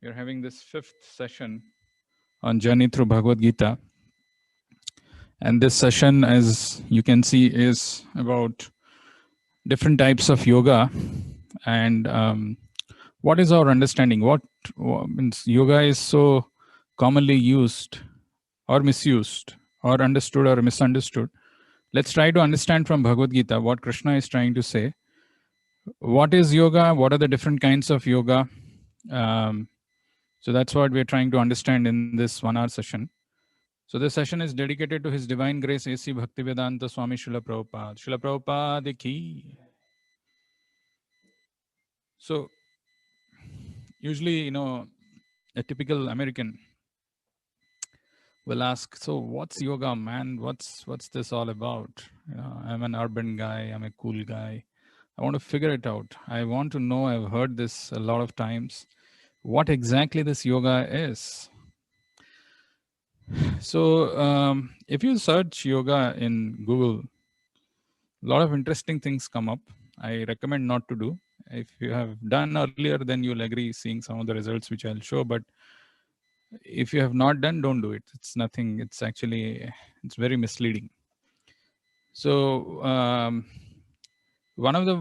We're having this fifth session on journey through Bhagavad Gita. And this session, as you can see, is about different types of yoga and what is our understanding. What means yoga is so commonly used or misused or understood or misunderstood. Let's try to understand from Bhagavad Gita what Krishna is trying to say. What is yoga? What are the different kinds of yoga? So that's what we're trying to understand in this 1 hour session. So this session is dedicated to His Divine Grace A.C. Bhaktivedanta Swami Srila Prabhupada. Srila Prabhupada ki. So usually, a typical American will ask, so what's yoga, man? What's this all about? I'm an urban guy. I'm a cool guy. I want to figure it out. I want to know, I've heard this a lot of times, what exactly this yoga is. So if you search yoga in Google, a lot of interesting things come up. I recommend not to do. If you have done earlier, then you'll agree seeing some of the results which I'll show. But if you have not done, don't do it. It's nothing. It's very misleading. So one of the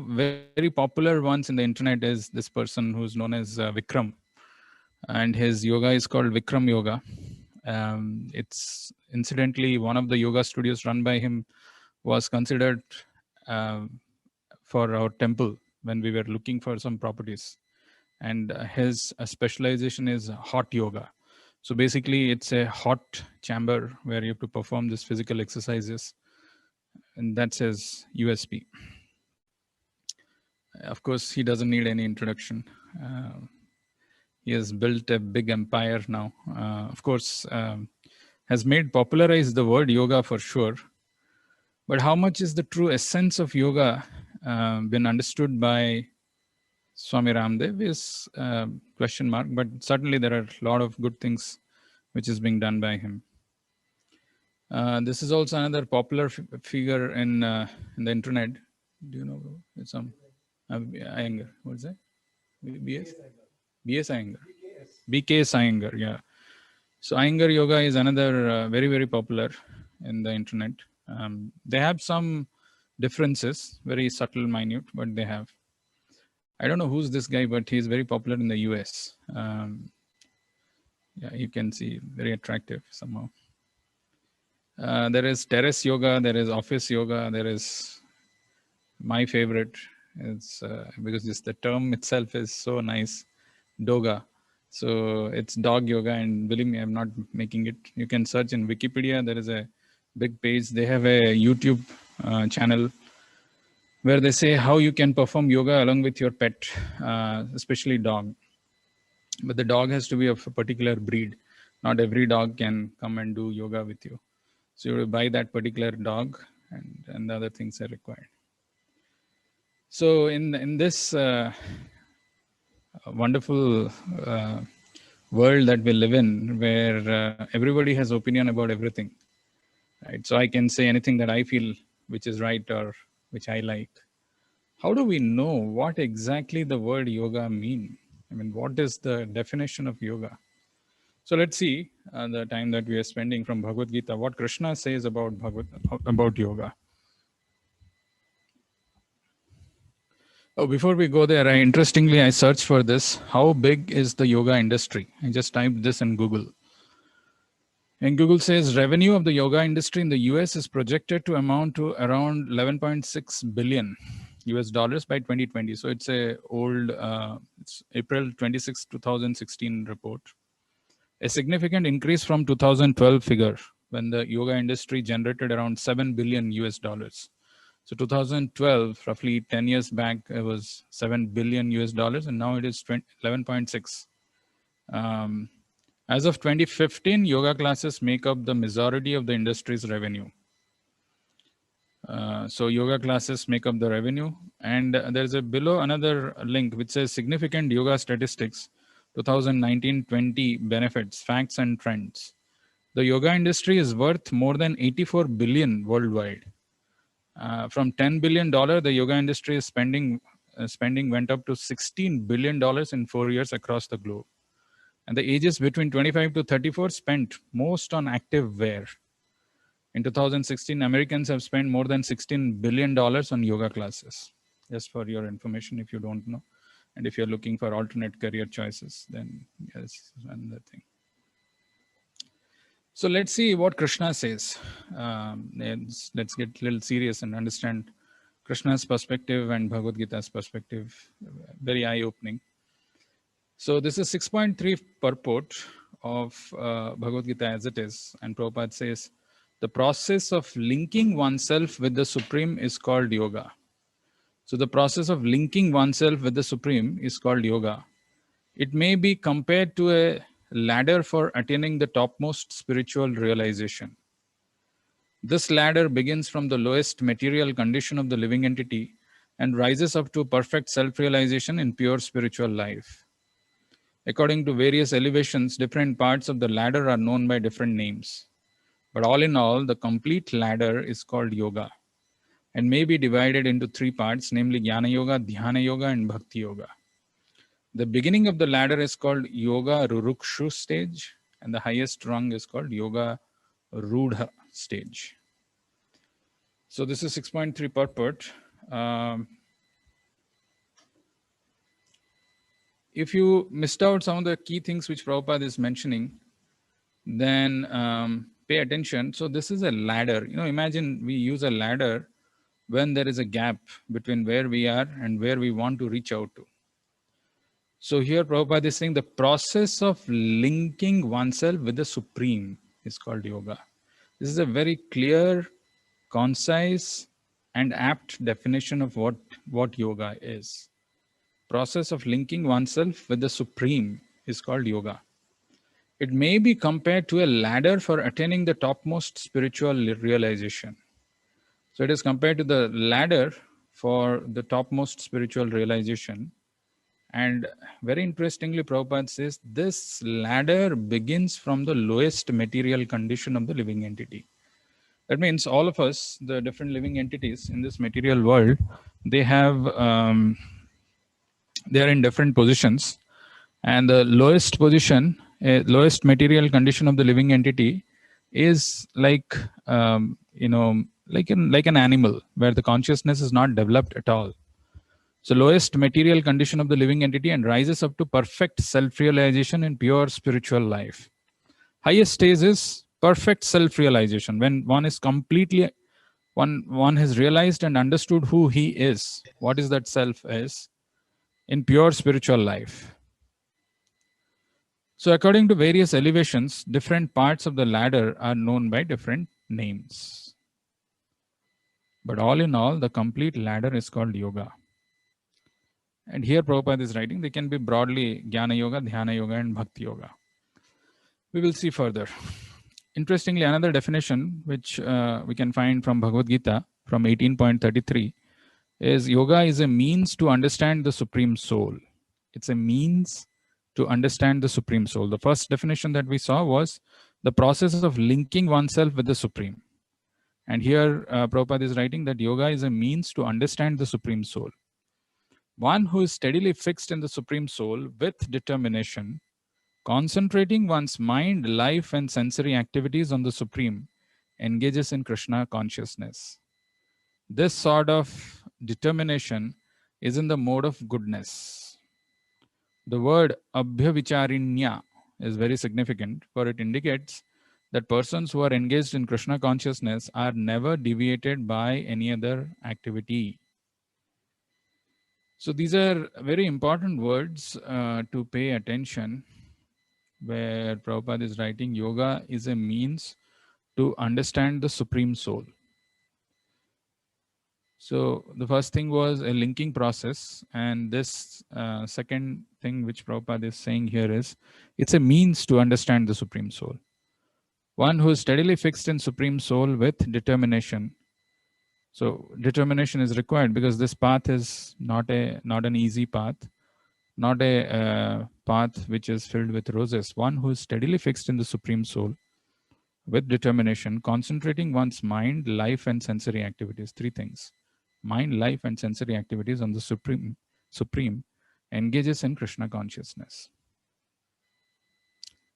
very popular ones in the internet is this person who's known as Vikram. And his yoga is called Vikram Yoga. It's incidentally one of the yoga studios run by him was considered for our temple when we were looking for some properties. And his specialization is hot yoga. So basically it's a hot chamber where you have to perform these physical exercises. And that's his USP. Of course, he doesn't need any introduction. He has built a big empire now. Of course, has made popularized the word yoga for sure. But how much is the true essence of yoga been understood by Swami Ramdev is question mark. But certainly there are a lot of good things which is being done by him. This is also another popular figure in the internet. Do you know some Iyengar? What's that? BS? BS Iyengar. BKS Iyengar, yeah. So Iyengar yoga is another very, very popular in the internet. They have some differences, very subtle, minute, but they have. I don't know who's this guy, but he's very popular in the US. Yeah, you can see very attractive somehow. There is terrace yoga, there is office yoga, there is my favorite. It's because the term itself is so nice, doga. So it's dog yoga, and believe me, I'm not making it. You can search in Wikipedia. There is a big page. They have a YouTube channel where they say how you can perform yoga along with your pet, especially dog. But the dog has to be of a particular breed. Not every dog can come and do yoga with you. So you have to buy that particular dog, and the other things are required. So in this wonderful world that we live in, where everybody has opinion about everything, right? So I can say anything that I feel which is right or which I like. How do we know what exactly the word yoga mean? I mean, what is the definition of yoga? So let's see the time that we are spending from Bhagavad Gita, what Krishna says about yoga. Oh, before we go there, interestingly, I searched for this. How big is the yoga industry? I just typed this in Google. And Google says revenue of the yoga industry in the US is projected to amount to around 11.6 billion US dollars by 2020. So it's it's April 26, 2016 report. A significant increase from 2012 figure when the yoga industry generated around 7 billion US dollars. So 2012, roughly 10 years back, it was 7 billion US dollars, and now it is 11.6. As of 2015, yoga classes make up the majority of the industry's revenue. So yoga classes make up the revenue. And there's below another link which says significant yoga statistics, 2019-20 benefits, facts and trends. The yoga industry is worth more than 84 billion worldwide. From $10 billion, the yoga industry is spending went up to $16 billion in 4 years across the globe. And the ages between 25 to 34 spent most on active wear. In 2016, Americans have spent more than $16 billion on yoga classes. Just for your information, if you don't know. And if you're looking for alternate career choices, then yes, another thing. So let's see what Krishna says. Let's get a little serious and understand Krishna's perspective and Bhagavad Gita's perspective. Very eye-opening. So this is 6.3 purport of Bhagavad Gita as it is. And Prabhupada says, the process of linking oneself with the Supreme is called yoga. So the process of linking oneself with the Supreme is called yoga. It may be compared to a ladder for attaining the topmost spiritual realization. This ladder begins from the lowest material condition of the living entity and rises up to perfect self-realization in pure spiritual life. According to various elevations, different parts of the ladder are known by different names. But all in all, the complete ladder is called yoga and may be divided into three parts, namely Jnana Yoga, Dhyana Yoga, and Bhakti Yoga. The beginning of the ladder is called Yoga Rurukshu stage, and the highest rung is called Yoga Rudha stage. So this is 6.3 purport. If you missed out some of the key things which Prabhupada is mentioning, then pay attention. So this is a ladder. Imagine we use a ladder when there is a gap between where we are and where we want to reach out to. So here Prabhupada is saying the process of linking oneself with the Supreme is called yoga. This is a very clear, concise, and apt definition of what yoga is. Process of linking oneself with the Supreme is called yoga. It may be compared to a ladder for attaining the topmost spiritual realization. So it is compared to the ladder for the topmost spiritual realization. And very interestingly, Prabhupada says this ladder begins from the lowest material condition of the living entity. That means all of us, the different living entities in this material world, they are in different positions. And the lowest position, lowest material condition of the living entity is like an animal where the consciousness is not developed at all. So lowest material condition of the living entity and rises up to perfect self-realization in pure spiritual life. Highest stage is perfect self-realization, when one is completely, one has realized and understood who he is, what is that self is, in pure spiritual life. So according to various elevations, different parts of the ladder are known by different names. But all in all, the complete ladder is called yoga. And here Prabhupada is writing, they can be broadly Jnana Yoga, Dhyana Yoga, and Bhakti Yoga. We will see further. Interestingly, another definition which we can find from Bhagavad Gita from 18.33 is yoga is a means to understand the Supreme Soul. It's a means to understand the Supreme Soul. The first definition that we saw was the process of linking oneself with the Supreme. And here Prabhupada is writing that yoga is a means to understand the Supreme Soul. One who is steadily fixed in the Supreme Soul with determination, concentrating one's mind, life, and sensory activities on the Supreme, engages in Krishna consciousness. This sort of determination is in the mode of goodness. The word abhyavicarinya is very significant, for it indicates that persons who are engaged in Krishna consciousness are never deviated by any other activity. So these are very important words to pay attention, where Prabhupada is writing yoga is a means to understand the Supreme Soul. So the first thing was a linking process, and this second thing which Prabhupada is saying here is it's a means to understand the Supreme Soul. One who is steadily fixed in Supreme Soul with determination. So determination is required because this path is not an easy path, not a path which is filled with roses. One who is steadily fixed in the Supreme Soul with determination, concentrating one's mind, life, and sensory activities. Three things. Mind, life, and sensory activities on the Supreme engages in Krishna consciousness.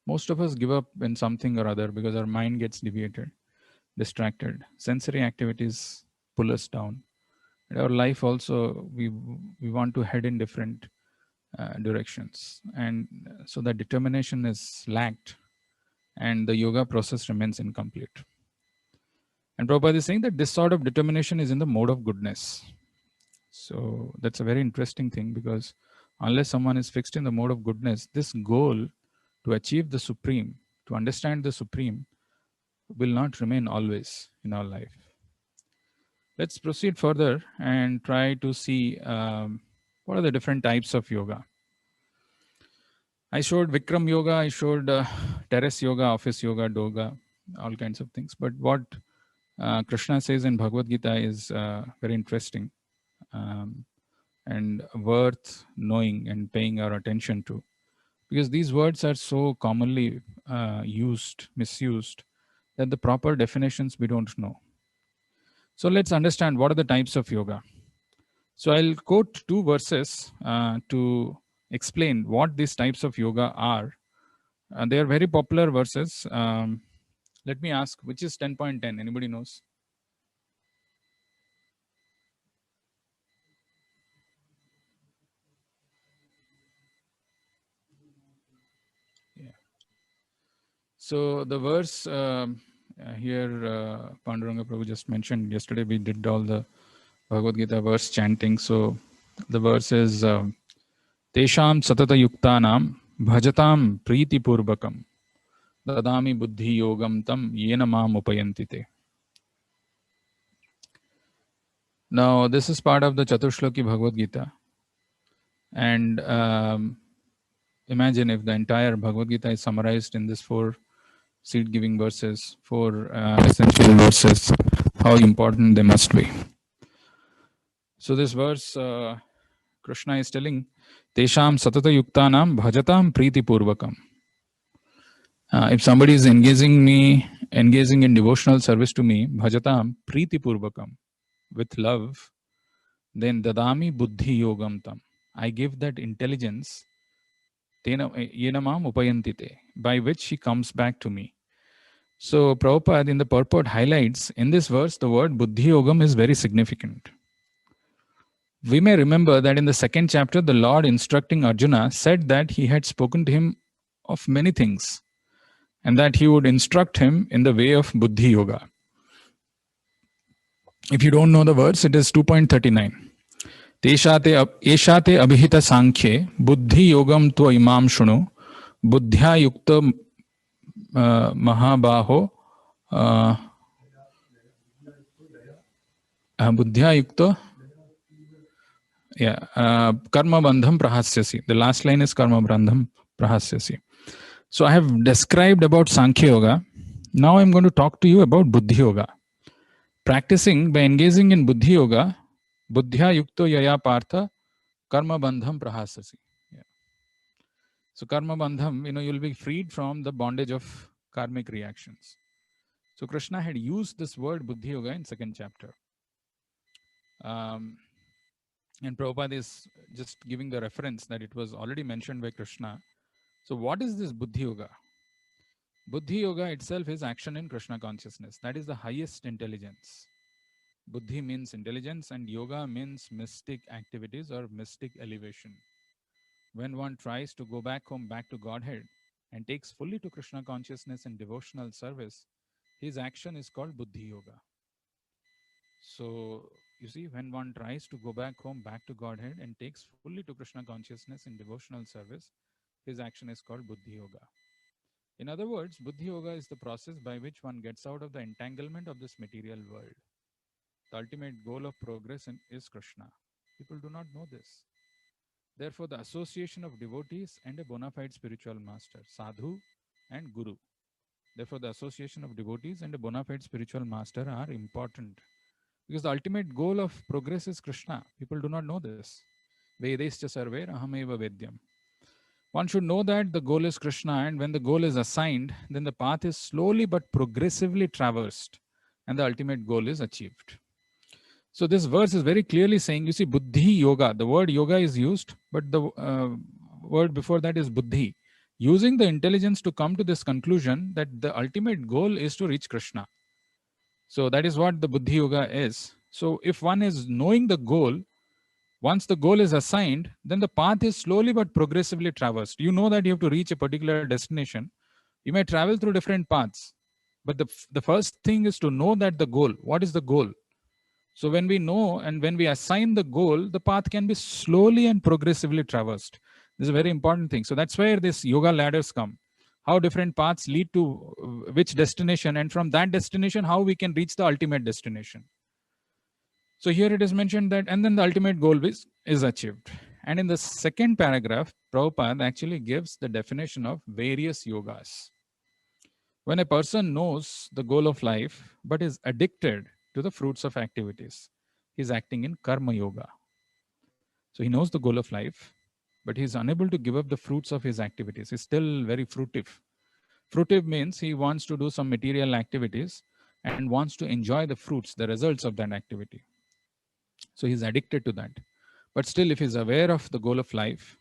Most of us give up in something or other because our mind gets deviated, distracted. Sensory activities pull us down. In our life also, we want to head in different directions. And so that determination is lacked and the yoga process remains incomplete. And Prabhupada is saying that this sort of determination is in the mode of goodness. So that's a very interesting thing, because unless someone is fixed in the mode of goodness, this goal to achieve the supreme, to understand the supreme, will not remain always in our life. Let's proceed further and try to see what are the different types of yoga. I showed Vikram yoga, I showed terrace yoga, office yoga, doga, all kinds of things. But what Krishna says in Bhagavad Gita is very interesting and worth knowing and paying our attention to. Because these words are so commonly used, misused, that the proper definitions we don't know. So let's understand what are the types of yoga. So I'll quote two verses to explain what these types of yoga are. They are very popular verses. Let me ask, which is 10.10? Anybody knows? Yeah. So the verse here, Panduranga Prabhu just mentioned, yesterday we did all the Bhagavad Gita verse chanting. So the verse is Tesham Satata Yuktanam Bhajatam Priti Purvakam Dadami Buddhi Yogam Tam Yena Mam Upayantite. Now, this is part of the Chatushloki Bhagavad Gita. And imagine if the entire Bhagavad Gita is summarized in this 4 seed-giving verses, 4 essential verses, how important they must be. So this verse, Krishna is telling, Tesham Satata Yuktanam Bhajatam Priti Purvakam. If somebody is engaging in devotional service to me, Bhajatam Priti Purvakam, with love, then Dadami Buddhi Yogam Tam. I give that intelligence, Yenamam Upayantite, by which he comes back to me. So Prabhupada in the purport highlights, in this verse, the word Buddhi Yogam is very significant. We may remember that in the 2nd chapter, the Lord instructing Arjuna said that he had spoken to him of many things and that he would instruct him in the way of Buddhi Yoga. If you don't know the words, it is 2.39. Eshate abhita sankhye buddhi yogam tva imam shunu buddhya yukta mahabaho buddhya yukta karma bandham prahasyasi. The last line is karma bandham prahasyasi. So I have described about Sankhya Yoga. Now I'm going to talk to you about Buddhi Yoga. Practicing by engaging in Buddhi Yoga, Buddhya Yukto Yaya Partha Karma Bandham Prahasyasi. Yeah. So Karma Bandham, you'll be freed from the bondage of karmic reactions. So Krishna had used this word Buddhi Yoga in 2nd chapter. And Prabhupada is just giving the reference that it was already mentioned by Krishna. So what is this Buddhi Yoga? Buddhi Yoga itself is action in Krishna consciousness. That is the highest intelligence. Buddhi means intelligence and yoga means mystic activities or mystic elevation. When one tries to go back home, back to Godhead, and takes fully to Krishna consciousness and devotional service, his action is called Buddhi Yoga. So, you see, when one tries to go back home, back to Godhead, and takes fully to Krishna consciousness in devotional service, his action is called Buddhi Yoga. In other words, Buddhi Yoga is the process by which one gets out of the entanglement of this material world. The ultimate goal of progress is Krishna. People do not know this. Therefore, the association of devotees and a bona fide spiritual master, sadhu and guru. Therefore, the association of devotees and a bona fide spiritual master are important. Because the ultimate goal of progress is Krishna. People do not know this. Vedescha sarver ahameva vedyam. One should know that the goal is Krishna, and when the goal is assigned, then the path is slowly but progressively traversed, and the ultimate goal is achieved. So this verse is very clearly saying, you see, Buddhi Yoga, the word yoga is used, but the word before that is Buddhi. using the intelligence to come to this conclusion that the ultimate goal is to reach Krishna. So that is what the Buddhi Yoga is. So if one is knowing the goal, once the goal is assigned, then the path is slowly but progressively traversed. You know that you have to reach a particular destination. You may travel through different paths, but the first thing is to know that the goal. What is the goal? So when we know and when we assign the goal, the path can be slowly and progressively traversed. This is a very important thing. So that's where this yoga ladders come. How different paths lead to which destination, and from that destination, how we can reach the ultimate destination. So here it is mentioned that, and then the ultimate goal is achieved. And in the second paragraph, Prabhupada actually gives the definition of various yogas. When a person knows the goal of life, but is addicted to the fruits of activities, he's acting in karma yoga. So he knows the goal of life, but he's unable to give up the fruits of his activities. He's still very fruitive. Fruitive means he wants to do some material activities and wants to enjoy the fruits, the results of that activity. So he's addicted to that. But still, if he's aware of the goal of life,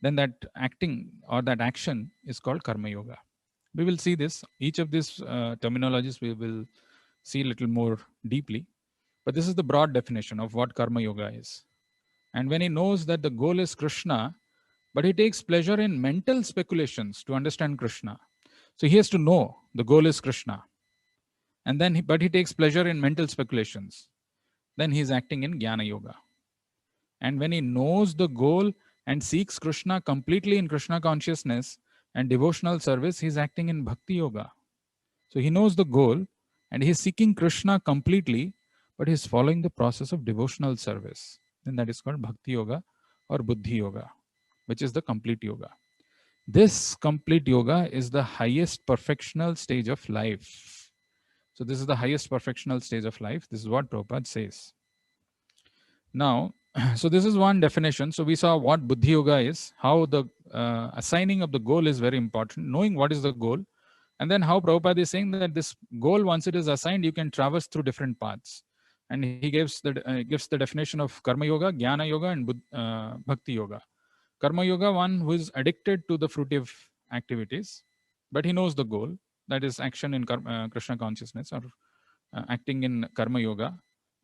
then that acting or that action is called karma yoga. We will see this. Each of these terminologies we will see a little more deeply. But this is the broad definition of what karma yoga is. And when he knows that the goal is Krishna, but he takes pleasure in mental speculations to understand Krishna. So he has to know the goal is Krishna. And then, but he takes pleasure in mental speculations. Then he is acting in Jnana Yoga. And when he knows the goal and seeks Krishna completely in Krishna consciousness and devotional service, he is acting in Bhakti Yoga. So he knows the goal and he is seeking Krishna completely, but he is following the process of devotional service. Then that is called Bhakti Yoga or Buddhi Yoga, which is the complete yoga. This complete yoga is the highest perfectional stage of life. So this is the highest perfectional stage of life. This is what Prabhupada says. Now, so this is one definition. So we saw what Buddhi Yoga is, how the assigning of the goal is very important, knowing what is the goal, and then how Prabhupada is saying that this goal, once it is assigned, you can traverse through different paths. And he gives the definition of Karma Yoga, Jnana Yoga, and Bhakti Yoga. Karma Yoga, one who is addicted to the fruitive activities, but he knows the goal, that is action in Krishna consciousness or acting in Karma Yoga.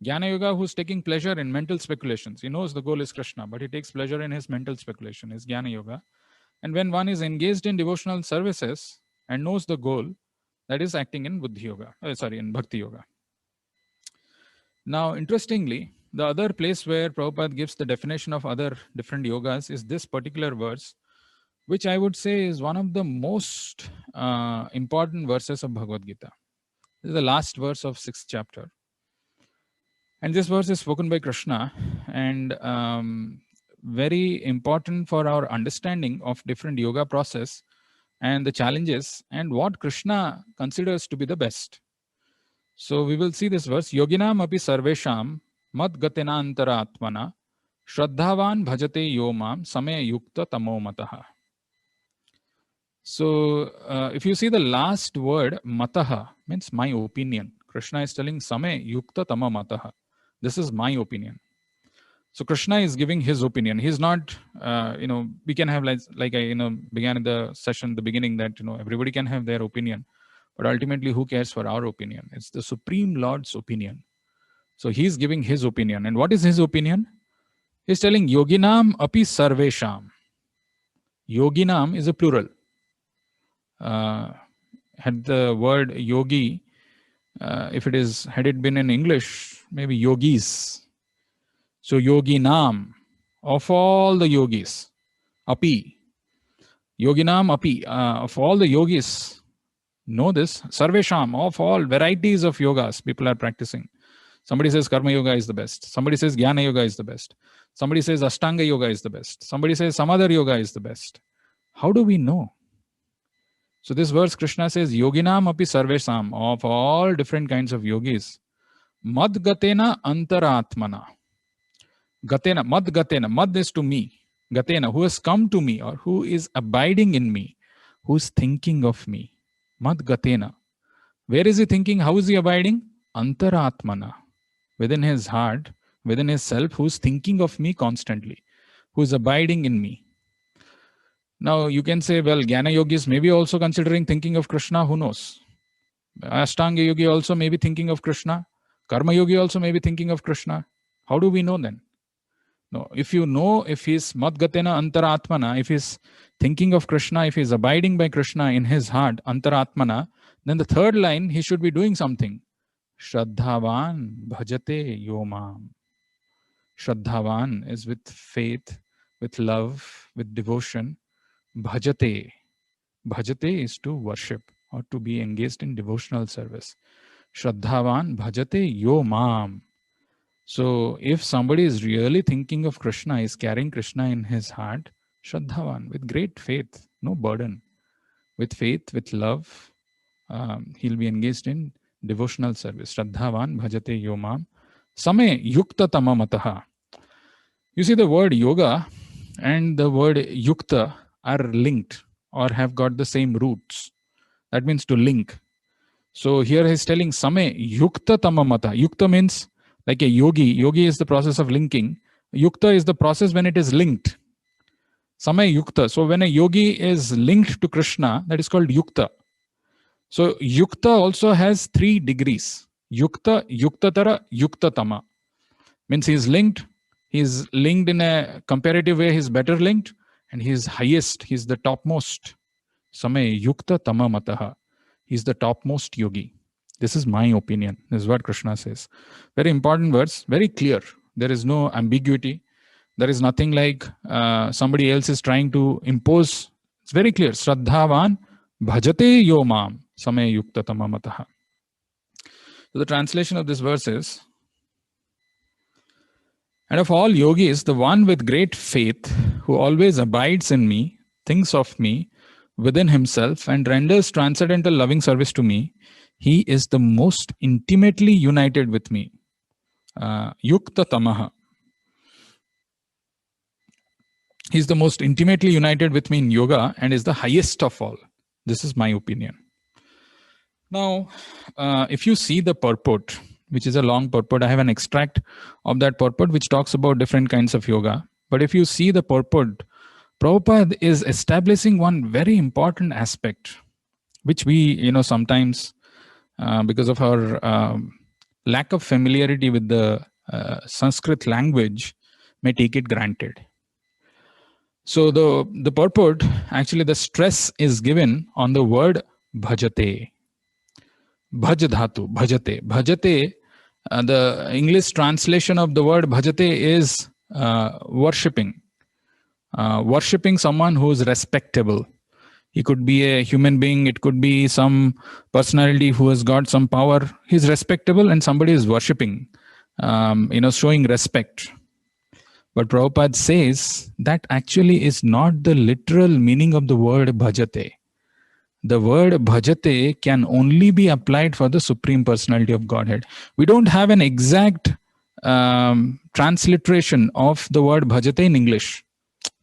Jnana Yoga, who's taking pleasure in mental speculations. He knows the goal is Krishna, but he takes pleasure in his mental speculation, is Jnana Yoga. And when one is engaged in devotional services and knows the goal, that is acting in Buddhi Yoga, in Bhakti Yoga. Now, interestingly, the other place where Prabhupada gives the definition of other different yogas is this particular verse, which I would say is one of the most important verses of Bhagavad Gita. This is the last verse of 6th chapter. And this verse is spoken by Krishna and very important for our understanding of different yoga process and the challenges and what Krishna considers to be the best. So we will see this verse. Yoginam api sarvesham mad gatena antaratmana shraddhavan bhajate yomam samaya yukta tamo mataha. So if you see the last word, mataha means my opinion. Krishna is telling samaya yukta tamo mataha. This is my opinion. So Krishna is giving his opinion. He's not, we can have like I, began in the session, the beginning that, everybody can have their opinion. But ultimately, who cares for our opinion? It's the Supreme Lord's opinion. So he's giving his opinion. And what is his opinion? He's telling Yoginam api sarvesham. Yoginam is a plural. Had the word yogi, if had it been in English, maybe yogis. So Yoginam, of all the yogis, api. Yoginam api, of all the yogis, know this, sarvesham, of all varieties of yogas people are practicing. Somebody says Karma Yoga is the best. Somebody says Jnana Yoga is the best. Somebody says Ashtanga Yoga is the best. Somebody says some other yoga is the best. How do we know? So this verse, Krishna says, Yoginam api sarvesham, of all different kinds of yogis, mad gatena antaratmana. Gatena, mad gatena, mad is to me. Gatena, who has come to me or who is abiding in me, who is thinking of me. Mad gatena. Where is he thinking? How is he abiding? Antaratmana. Within his heart, within his self, who is thinking of me constantly, who is abiding in me. Now you can say, well, Jnana Yogis may be also considering thinking of Krishna, who knows? Ashtanga Yogi also may be thinking of Krishna. Karma Yogi also may be thinking of Krishna. How do we know then? No, if you know, if he's Madgatena Antaratmana, if he's thinking of Krishna, if he's abiding by Krishna in his heart, Antaratmana, then the third line, he should be doing something. Shraddhavan bhajate yomam. Shraddhavan is with faith, with love, with devotion. Bhajate. Bhajate is to worship or to be engaged in devotional service. Shraddhavan bhajate yomam. So if somebody is really thinking of Krishna, is carrying Krishna in his heart, Shraddhavan, with great faith, no burden, with faith, with love, he'll be engaged in devotional service. Shraddhavan bhajate yomam. Same yukta tamamataha. You see, the word yoga and the word yukta are linked or have got the same roots. That means to link. So here he's telling Same yukta tamamata. Yukta means like a yogi. Yogi is the process of linking. Yukta is the process when it is linked. Same yukta. So when a yogi is linked to Krishna, that is called yukta. So yukta also has 3 degrees. Yukta, yuktatara, yuktatama. Means he is linked. He is linked in a comparative way. He is better linked. And he is highest. He is the topmost. Same yukta tamamataha. He is the topmost yogi. This is my opinion. This is what Krishna says. Very important words, very clear. There is no ambiguity. There is nothing like somebody else is trying to impose. It's very clear. Shraddhavan bhajate yomam same yukta tamamataha. So the translation of this verse is, and of all yogis, the one with great faith, who always abides in me, thinks of me within himself, and renders transcendental loving service to me, he is the most intimately united with me. Yukta tamaha. He is the most intimately united with me in yoga and is the highest of all. This is my opinion. Now, if you see the purport, which is a long purport, I have an extract of that purport which talks about different kinds of yoga. But if you see the purport, Prabhupada is establishing one very important aspect, which we, sometimes because of our lack of familiarity with the Sanskrit language, may take it granted. So the purport, actually the stress is given on the word bhajate. Bhaj dhatu, bhajate. Bhajate, the English translation of the word bhajate is worshipping. Worshipping someone who is respectable. He could be a human being. It could be some personality who has got some power. He's respectable and somebody is worshipping, showing respect. But Prabhupada says that actually is not the literal meaning of the word bhajate. The word bhajate can only be applied for the Supreme Personality of Godhead. We don't have an exact transliteration of the word bhajate in English.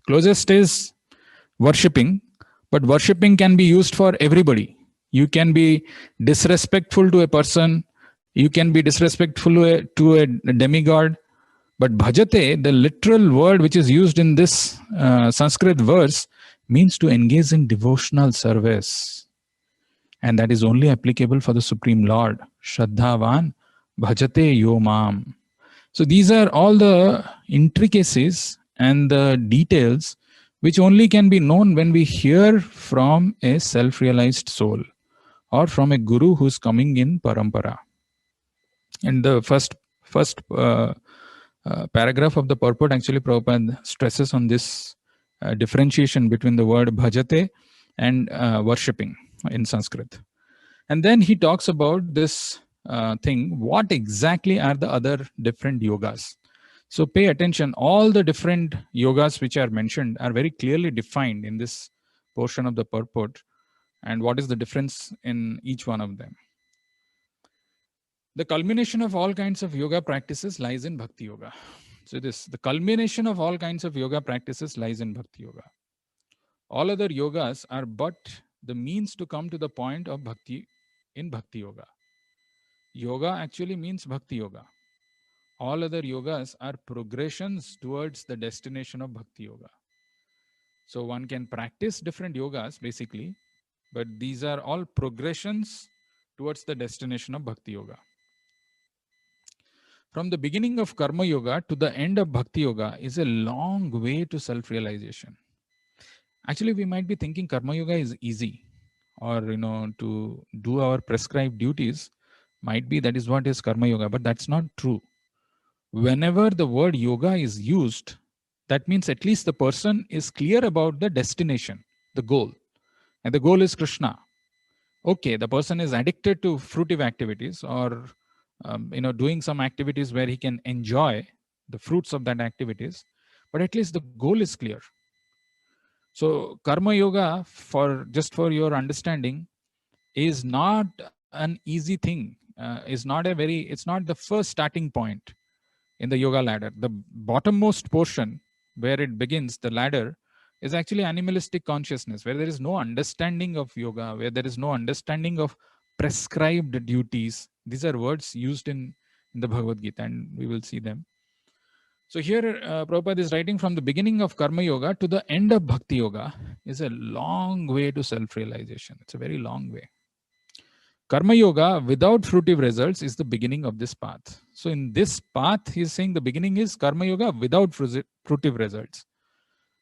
Closest is worshipping, but worshipping can be used for everybody. You can be disrespectful to a person. You can be disrespectful to a demigod. But bhajate, the literal word which is used in this Sanskrit verse, means to engage in devotional service. And that is only applicable for the Supreme Lord. Shraddhavan bhajate yomam. So these are all the intricacies and the details which only can be known when we hear from a self-realized soul or from a guru who's coming in parampara. And the first paragraph of the purport, actually Prabhupada stresses on this differentiation between the word bhajate and worshipping in Sanskrit. And then he talks about this thing, what exactly are the other different yogas? So pay attention, all the different yogas which are mentioned are very clearly defined in this portion of the purport, and what is the difference in each one of them. The culmination of all kinds of yoga practices lies in Bhakti Yoga. So the culmination of all kinds of yoga practices lies in Bhakti Yoga. All other yogas are but the means to come to the point of Bhakti in Bhakti Yoga. Yoga actually means Bhakti Yoga. All other yogas are progressions towards the destination of Bhakti Yoga. So one can practice different yogas basically, but these are all progressions towards the destination of Bhakti Yoga. From the beginning of Karma Yoga to the end of Bhakti Yoga is a long way to self-realization. Actually, we might be thinking Karma Yoga is easy, or to do our prescribed duties might be that is what is Karma Yoga, but that's not true. Whenever the word yoga is used, that means at least the person is clear about the destination, the goal, and the goal is Krishna. Okay, the person is addicted to fruitive activities, or doing some activities where he can enjoy the fruits of that activities, but at least the goal is clear. So Karma Yoga, for your understanding, is not an easy thing. It's not the first starting point in the yoga ladder. The bottommost portion where it begins, the ladder, is actually animalistic consciousness, where there is no understanding of yoga, where there is no understanding of prescribed duties. These are words used in the Bhagavad Gita, and we will see them. So here, Prabhupada is writing, from the beginning of Karma Yoga to the end of Bhakti Yoga is a long way to self-realization. It's a very long way. Karma Yoga without fruitive results is the beginning of this path. So in this path, he is saying the beginning is Karma Yoga without fruitive results,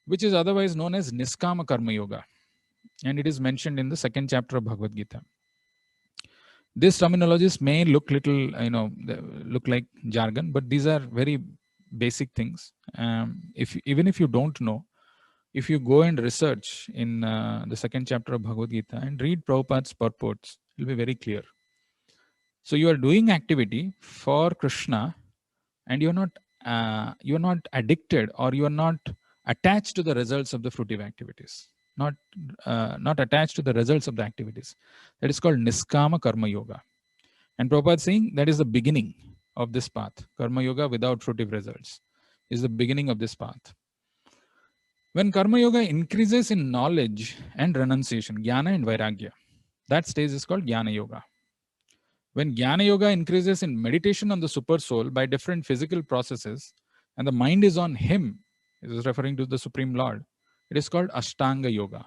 which is otherwise known as Niskama Karma Yoga. And it is mentioned in the second chapter of Bhagavad Gita. These terminologies may look look like jargon, but these are very basic things. Even if you don't know, if you go and research in the second chapter of Bhagavad Gita and read Prabhupada's purports, it will be very clear. So you are doing activity for Krishna, and you're not addicted, or you are not attached to the results of the fruitive activities. Not attached to the results of the activities. That is called Niskama Karma Yoga. And Prabhupada is saying that is the beginning of this path. Karma Yoga without fruitive results is the beginning of this path. When Karma Yoga increases in knowledge and renunciation, Jnana and Vairagya, that stage is called Jnana Yoga. When Jnana Yoga increases in meditation on the super soul by different physical processes, and the mind is on him, it is referring to the Supreme Lord, it is called Ashtanga Yoga.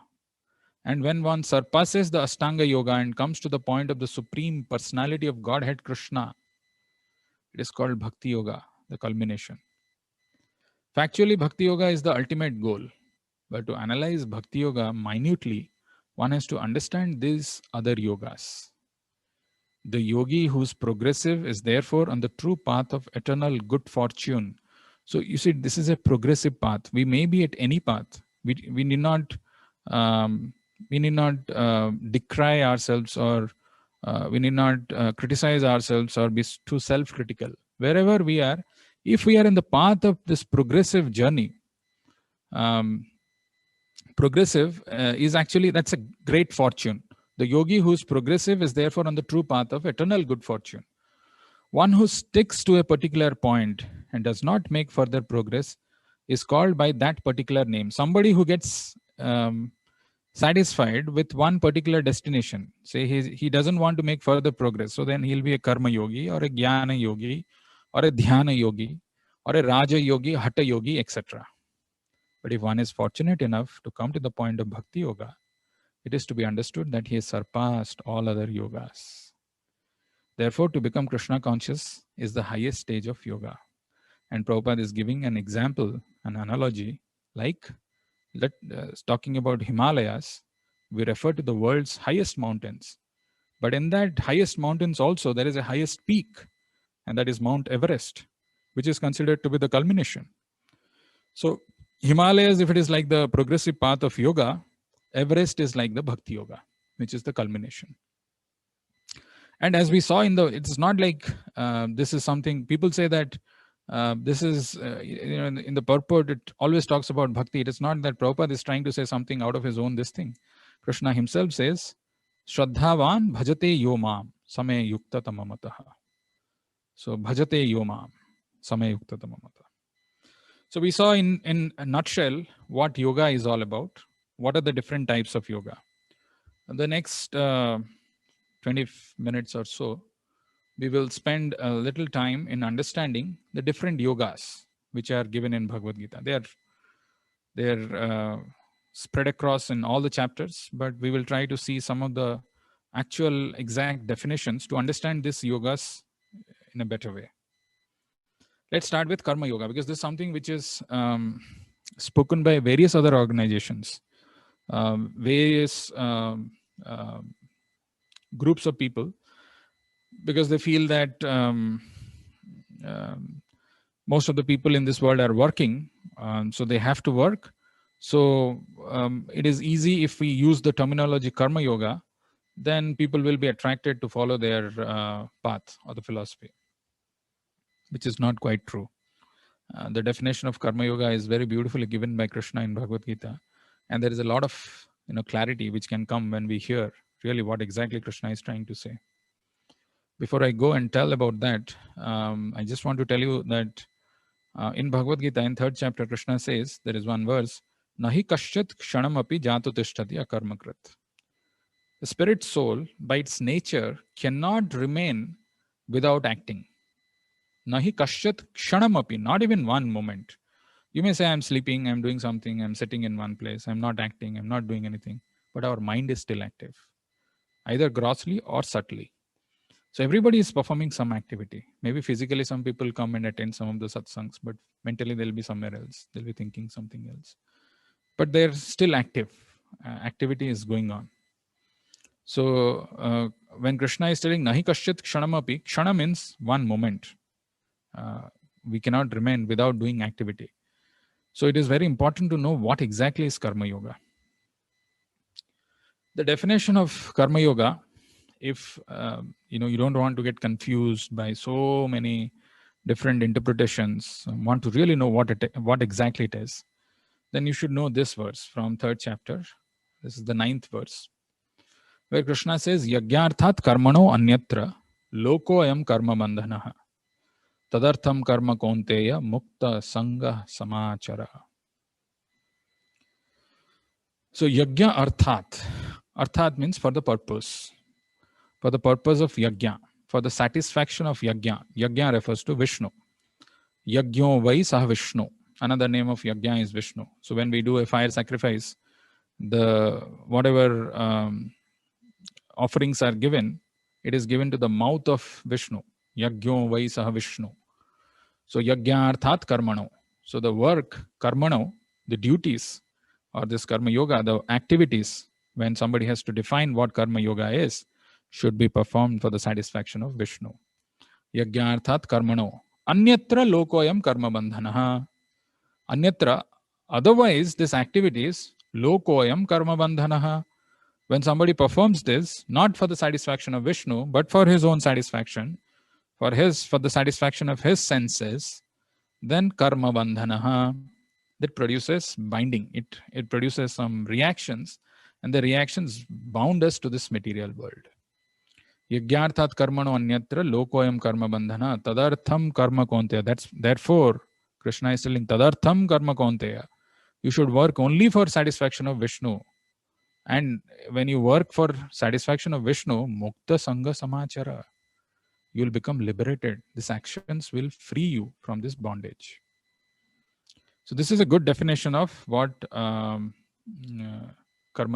And when one surpasses the Ashtanga Yoga and comes to the point of the Supreme Personality of Godhead Krishna, it is called Bhakti Yoga, the culmination. Factually, Bhakti Yoga is the ultimate goal. But to analyze Bhakti Yoga minutely, one has to understand these other yogas. The yogi who is progressive is therefore on the true path of eternal good fortune. So you see, this is a progressive path. We may be at any path. We need not decry ourselves, or we need not criticize ourselves or be too self-critical. Wherever we are, if we are in the path of this progressive journey, progressive is actually, that's a great fortune. The yogi who is progressive is therefore on the true path of eternal good fortune. One who sticks to a particular point and does not make further progress is called by that particular name. Somebody who gets satisfied with one particular destination, say he doesn't want to make further progress, so then he'll be a karma yogi, or a jnana yogi, or a dhyana yogi, or a raja yogi, hatha yogi, etc. But if one is fortunate enough to come to the point of Bhakti Yoga, it is to be understood that he has surpassed all other yogas. Therefore, to become Krishna conscious is the highest stage of yoga. And Prabhupada is giving an example, an analogy, like talking about Himalayas, we refer to the world's highest mountains. But in that highest mountains also, there is a highest peak, and that is Mount Everest, which is considered to be the culmination. So Himalayas, if it is like the progressive path of yoga, Everest is like the Bhakti Yoga, which is the culmination. And as we saw it's not like this is something, people say that this is, in the purport, it always talks about bhakti. It is not that Prabhupada is trying to say something out of his own this thing. Krishna himself says, Shraddhavan bhajate yomam same yukta tamamataha. So bhajate yomam same yukta tamamataha. So we saw in a nutshell what yoga is all about. What are the different types of yoga? The next 20 minutes or so, we will spend a little time in understanding the different yogas which are given in Bhagavad Gita. They are spread across in all the chapters, but we will try to see some of the actual exact definitions to understand this yogas in a better way. Let's start with Karma Yoga, because this is something which is spoken by various other organizations, various groups of people, because they feel that most of the people in this world are working, so they have to work. So it is easy if we use the terminology Karma Yoga, then people will be attracted to follow their path or the philosophy, which is not quite true. The definition of Karma Yoga is very beautifully given by Krishna in Bhagavad Gita, and there is a lot of clarity which can come when we hear really what exactly Krishna is trying to say. Before I go and tell about that, I just want to tell you that in Bhagavad Gita, in 3rd chapter, Krishna says, there is one verse, Nahi kasyat kshanam api jatu tishtati akarmakrit. The spirit soul, by its nature, cannot remain without acting. Nahi kasyat kshanam api, not even one moment. You may say, I'm sleeping, I'm doing something, I'm sitting in one place, I'm not acting, I'm not doing anything, but our mind is still active, either grossly or subtly. So everybody is performing some activity. Maybe physically some people come and attend some of the satsangs, but mentally they'll be somewhere else. They'll be thinking something else. But they're still active. Activity is going on. So when Krishna is telling Nahi kasyat kshanamapi, kshana means one moment. We cannot remain without doing activity. So it is very important to know what exactly is Karma Yoga. The definition of Karma Yoga, if you don't want to get confused by so many different interpretations, want to really know what exactly it is, then you should know this verse from 3rd chapter. This is the 9th verse, where Krishna says, Yagyarthat karmano anyatra loko ayam karma bandhanaha tadartham karma konteya mukta sangha samachara. So yagya arthat means for the purpose of yagya, for the satisfaction of yagya. Yagya refers to Vishnu. Yagyo vai sah Vishnu. Another name of yagya is Vishnu. So when we do a fire sacrifice, the whatever offerings are given, it is given to the mouth of Vishnu. Yagyo vai sah Vishnu. So yagya arthat karmano. So the work, karmano, the duties, or this karma yoga, the activities, when somebody has to define what karma yoga is, should be performed for the satisfaction of Vishnu. Yagya arthat karmano. Anyatra lokoyam karma bandhanaha. Anyatra, otherwise this activity is lokoyam karma bandhanaha. When somebody performs this, not for the satisfaction of Vishnu, but for his own satisfaction, for the satisfaction of his senses, then karma bandhanaha, that produces binding. It produces some reactions, and the reactions bound us to this material world. Yagyarthat karmano anyatra lokoyam karma bandhana tadartham karma konteya. Therefore, Krishna is telling tadartham karma konteya. You should work only for satisfaction of Vishnu. And when you work for satisfaction of Vishnu, mukta sangha samachara, you will become liberated. These actions will free you from this bondage. So this is a good definition of what Karma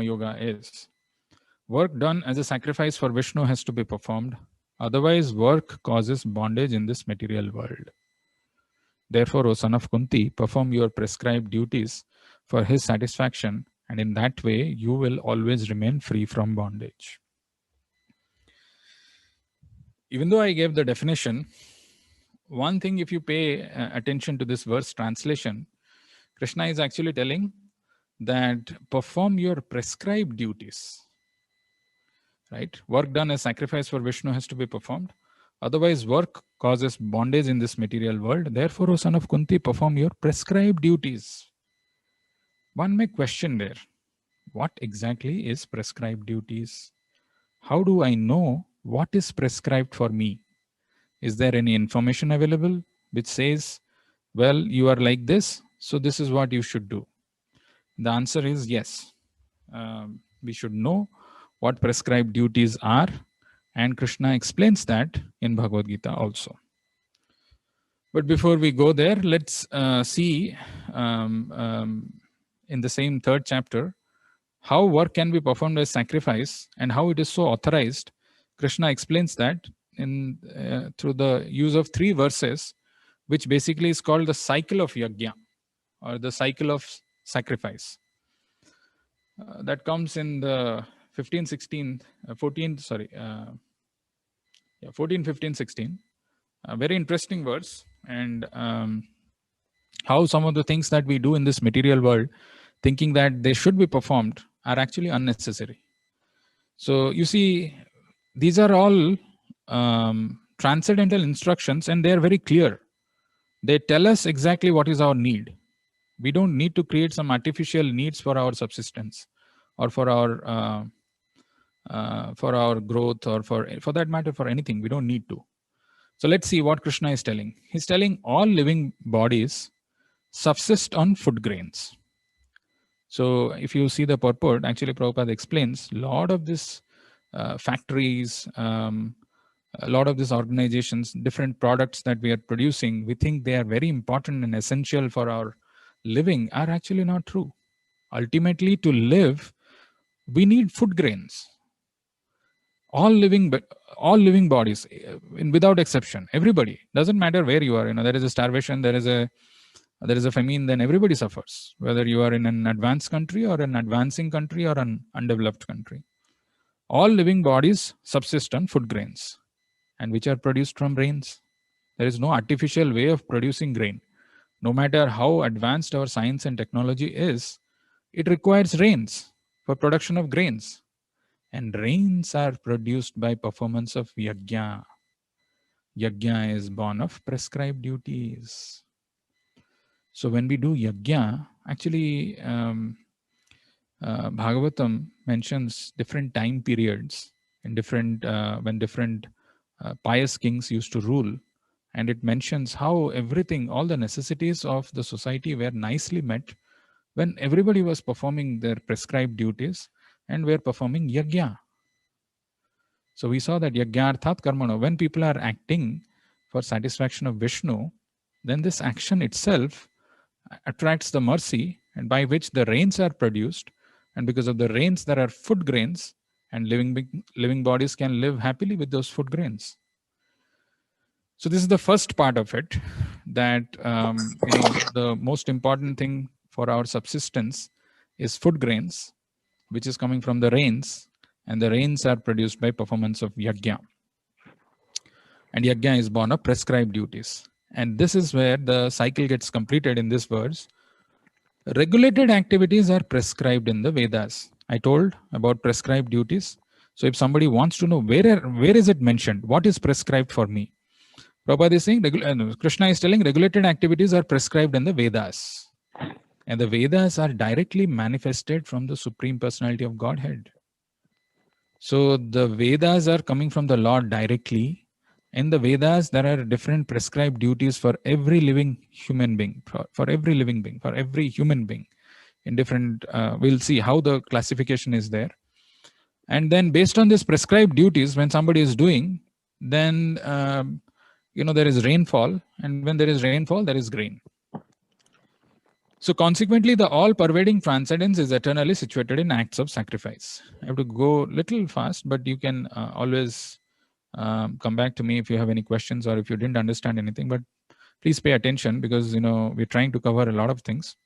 Yoga is. Work done as a sacrifice for Vishnu has to be performed. Otherwise, work causes bondage in this material world. Therefore, O son of Kunti, perform your prescribed duties for his satisfaction, and in that way, you will always remain free from bondage. Even though I gave the definition, one thing, if you pay attention to this verse translation, Krishna is actually telling that perform your prescribed duties. Right? Work done as sacrifice for Vishnu has to be performed. Otherwise, work causes bondage in this material world. Therefore, O son of Kunti, perform your prescribed duties. One may question there, what exactly is prescribed duties? How do I know what is prescribed for me? Is there any information available which says, well, you are like this, so this is what you should do? The answer is yes. We should know what prescribed duties are, and Krishna explains that in Bhagavad Gita also. But before we go there, let's see in the same third chapter, how work can be performed as sacrifice and how it is so authorized. Krishna explains that in through the use of 3 verses, which basically is called the cycle of yajna, or the cycle of sacrifice. That comes in the 15, 16, 14, sorry, 14, 15, 16. Very interesting verse. And how some of the things that we do in this material world, thinking that they should be performed, are actually unnecessary. So you see, these are all transcendental instructions, and they are very clear. They tell us exactly what is our need. We don't need to create some artificial needs for our subsistence, or for our growth, or for that matter, for anything. We don't need to. So let's see what Krishna is telling. He's telling all living bodies subsist on food grains. So if you see the purport, actually Prabhupada explains a lot of this factories, a lot of these organizations, different products that we are producing, we think they are very important and essential for our living, are actually not true. Ultimately, to live, we need food grains. All living bodies, without exception, everybody, doesn't matter where you are. There is a starvation, there is a famine, then everybody suffers, whether you are in an advanced country or an advancing country or an undeveloped country. All living bodies subsist on food grains, and which are produced from rains. There is no artificial way of producing grain. No matter how advanced our science and technology is, it requires rains for production of grains. And rains are produced by performance of yajna. Yajna is born of prescribed duties. So when we do yajna, actually Bhagavatam mentions different time periods in different when different pious kings used to rule, and it mentions how everything, all the necessities of the society were nicely met when everybody was performing their prescribed duties and were performing yajna. So we saw that yajnarthat karmano, when people are acting for satisfaction of Vishnu, then this action itself attracts the mercy, and by which the rains are produced, and because of the rains there are food grains, and living bodies can live happily with those food grains. So this is the first part of it, that the most important thing for our subsistence is food grains, which is coming from the rains, and the rains are produced by performance of yajna. And yajna is born of prescribed duties. And this is where the cycle gets completed in this verse. Regulated activities are prescribed in the Vedas. I told about prescribed duties. So if somebody wants to know where is it mentioned, what is prescribed for me, Prabhupada is saying, Krishna is telling regulated activities are prescribed in the Vedas. And the Vedas are directly manifested from the Supreme Personality of Godhead. So the Vedas are coming from the Lord directly. In the Vedas, there are different prescribed duties for every living human being, for every living being, for every human being. In different, we'll see how the classification is there. And then based on this prescribed duties, when somebody is doing, then there is rainfall, and when there is rainfall, there is grain. So consequently, the all-pervading transcendence is eternally situated in acts of sacrifice. I have to go a little fast, but you can always come back to me if you have any questions or if you didn't understand anything. But please pay attention, because we're trying to cover a lot of things.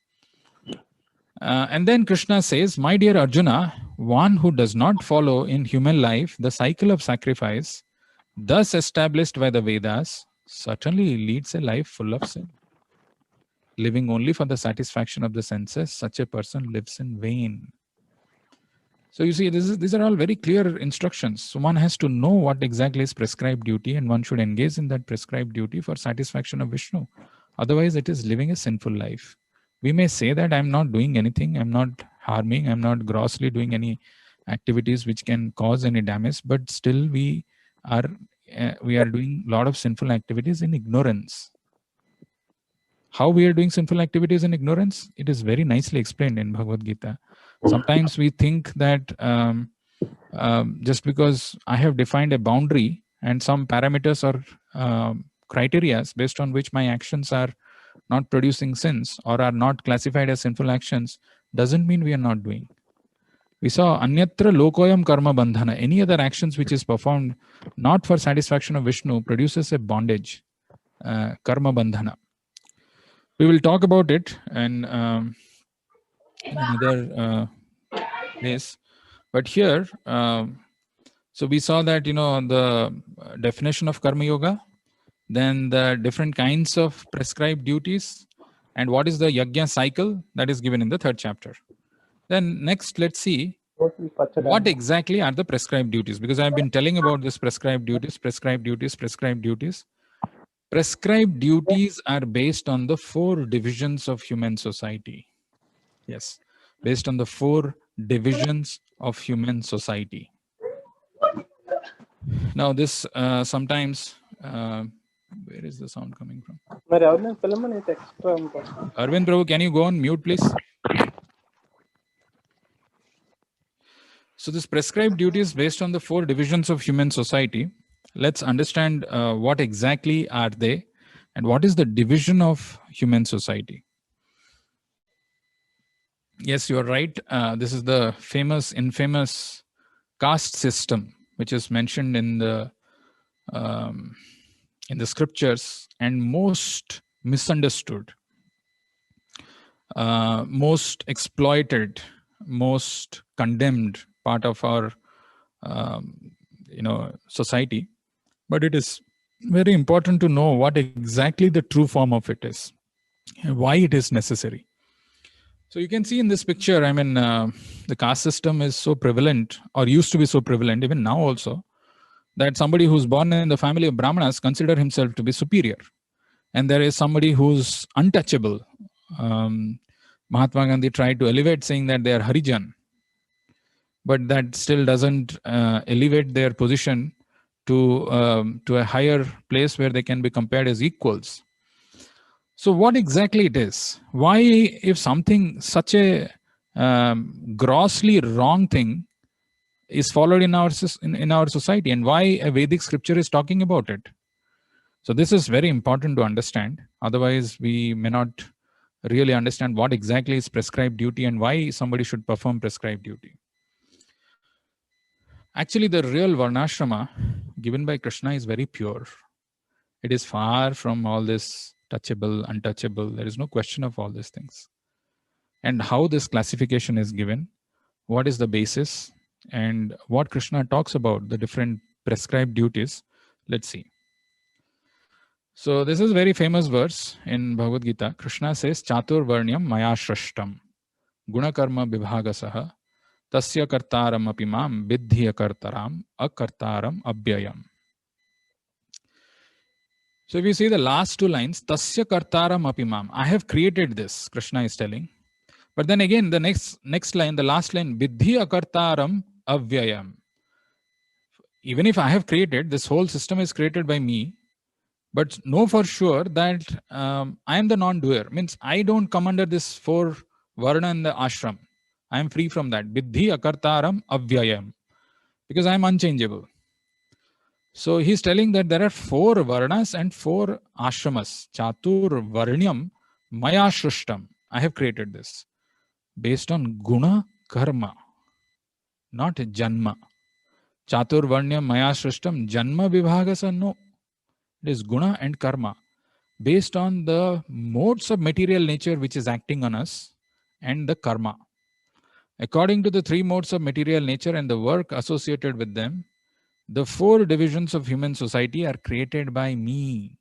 And then Krishna says, my dear Arjuna, one who does not follow in human life the cycle of sacrifice, thus established by the Vedas, certainly leads a life full of sin. Living only for the satisfaction of the senses, such a person lives in vain. So you see, these are all very clear instructions. So one has to know what exactly is prescribed duty, and one should engage in that prescribed duty for satisfaction of Vishnu. Otherwise, it is living a sinful life. We may say that I'm not doing anything, I'm not harming, I'm not grossly doing any activities which can cause any damage, but still we are doing a lot of sinful activities in ignorance. How we are doing sinful activities in ignorance? It is very nicely explained in Bhagavad Gita. Sometimes we think that just because I have defined a boundary and some parameters or criteria based on which my actions are not producing sins or are not classified as sinful actions, doesn't mean we are not doing. We saw anyatra lokoyam karma bandhana. Any other actions which is performed not for satisfaction of Vishnu produces a bondage, karma bandhana. We will talk about it in another place. But here, so we saw that, the definition of karma yoga, then the different kinds of prescribed duties, and what is the yajna cycle that is given in the 3rd chapter. Then next, let's see what exactly are the prescribed duties, because I've been telling about this prescribed duties. Prescribed duties are based on the 4 divisions of human society. Yes, based on the 4 divisions of human society. Now this sometimes, where is the sound coming from? Arvind Prabhu, can you go on mute, please? So this prescribed duties based on the 4 divisions of human society. Let's understand what exactly are they and what is the division of human society. Yes, you are right. This is the infamous caste system, which is mentioned in the scriptures and most misunderstood, most exploited, most condemned part of our society. But it is very important to know what exactly the true form of it is and why it is necessary. So you can see in this picture, I mean, the caste system is so prevalent, or used to be so prevalent, even now also, that somebody who's born in the family of Brahmanas consider himself to be superior. And there is somebody who's untouchable. Mahatma Gandhi tried to elevate, saying that they are Harijan, but that still doesn't elevate their position to a higher place where they can be compared as equals. So what exactly it is? Why, if something such a grossly wrong thing is followed in our society, and why a Vedic scripture is talking about it? So this is very important to understand. Otherwise, we may not really understand what exactly is prescribed duty and why somebody should perform prescribed duty. Actually, the real Varnashrama given by Krishna is very pure. It is far from all this touchable, untouchable. There is no question of all these things. And how this classification is given, what is the basis, and what Krishna talks about, the different prescribed duties. Let's see. So this is a very famous verse in Bhagavad Gita. Krishna says, Chatur Varnyam Maya Shrashtam Gunakarma Vibhagasaha Tasya Kartaram Apimam Vidhiya Kartaram Akartaram Abhyayam. So if you see the last 2 lines, Tasya Kartaram Apimam, I have created this, Krishna is telling. But then again, the next line, the last line, Vidhiya Kartaram Avyayam. Even if I have created, this whole system is created by me, but know for sure that I am the non-doer. Means I don't come under this 4 varna in the ashram. I am free from that. Vidhi akartaram avyayam. Because I am unchangeable. So he's telling that there are 4 varnas and 4 ashramas. Chatur varnyam maya shrishtam. I have created this. Based on guna karma. Not janma. Chatur varnyam maya shrishtam. Janma vibhagasa, no. It is guna and karma, based on the modes of material nature which is acting on us and the karma. According to the 3 modes of material nature and the work associated with them, the 4 divisions of human society are created by me.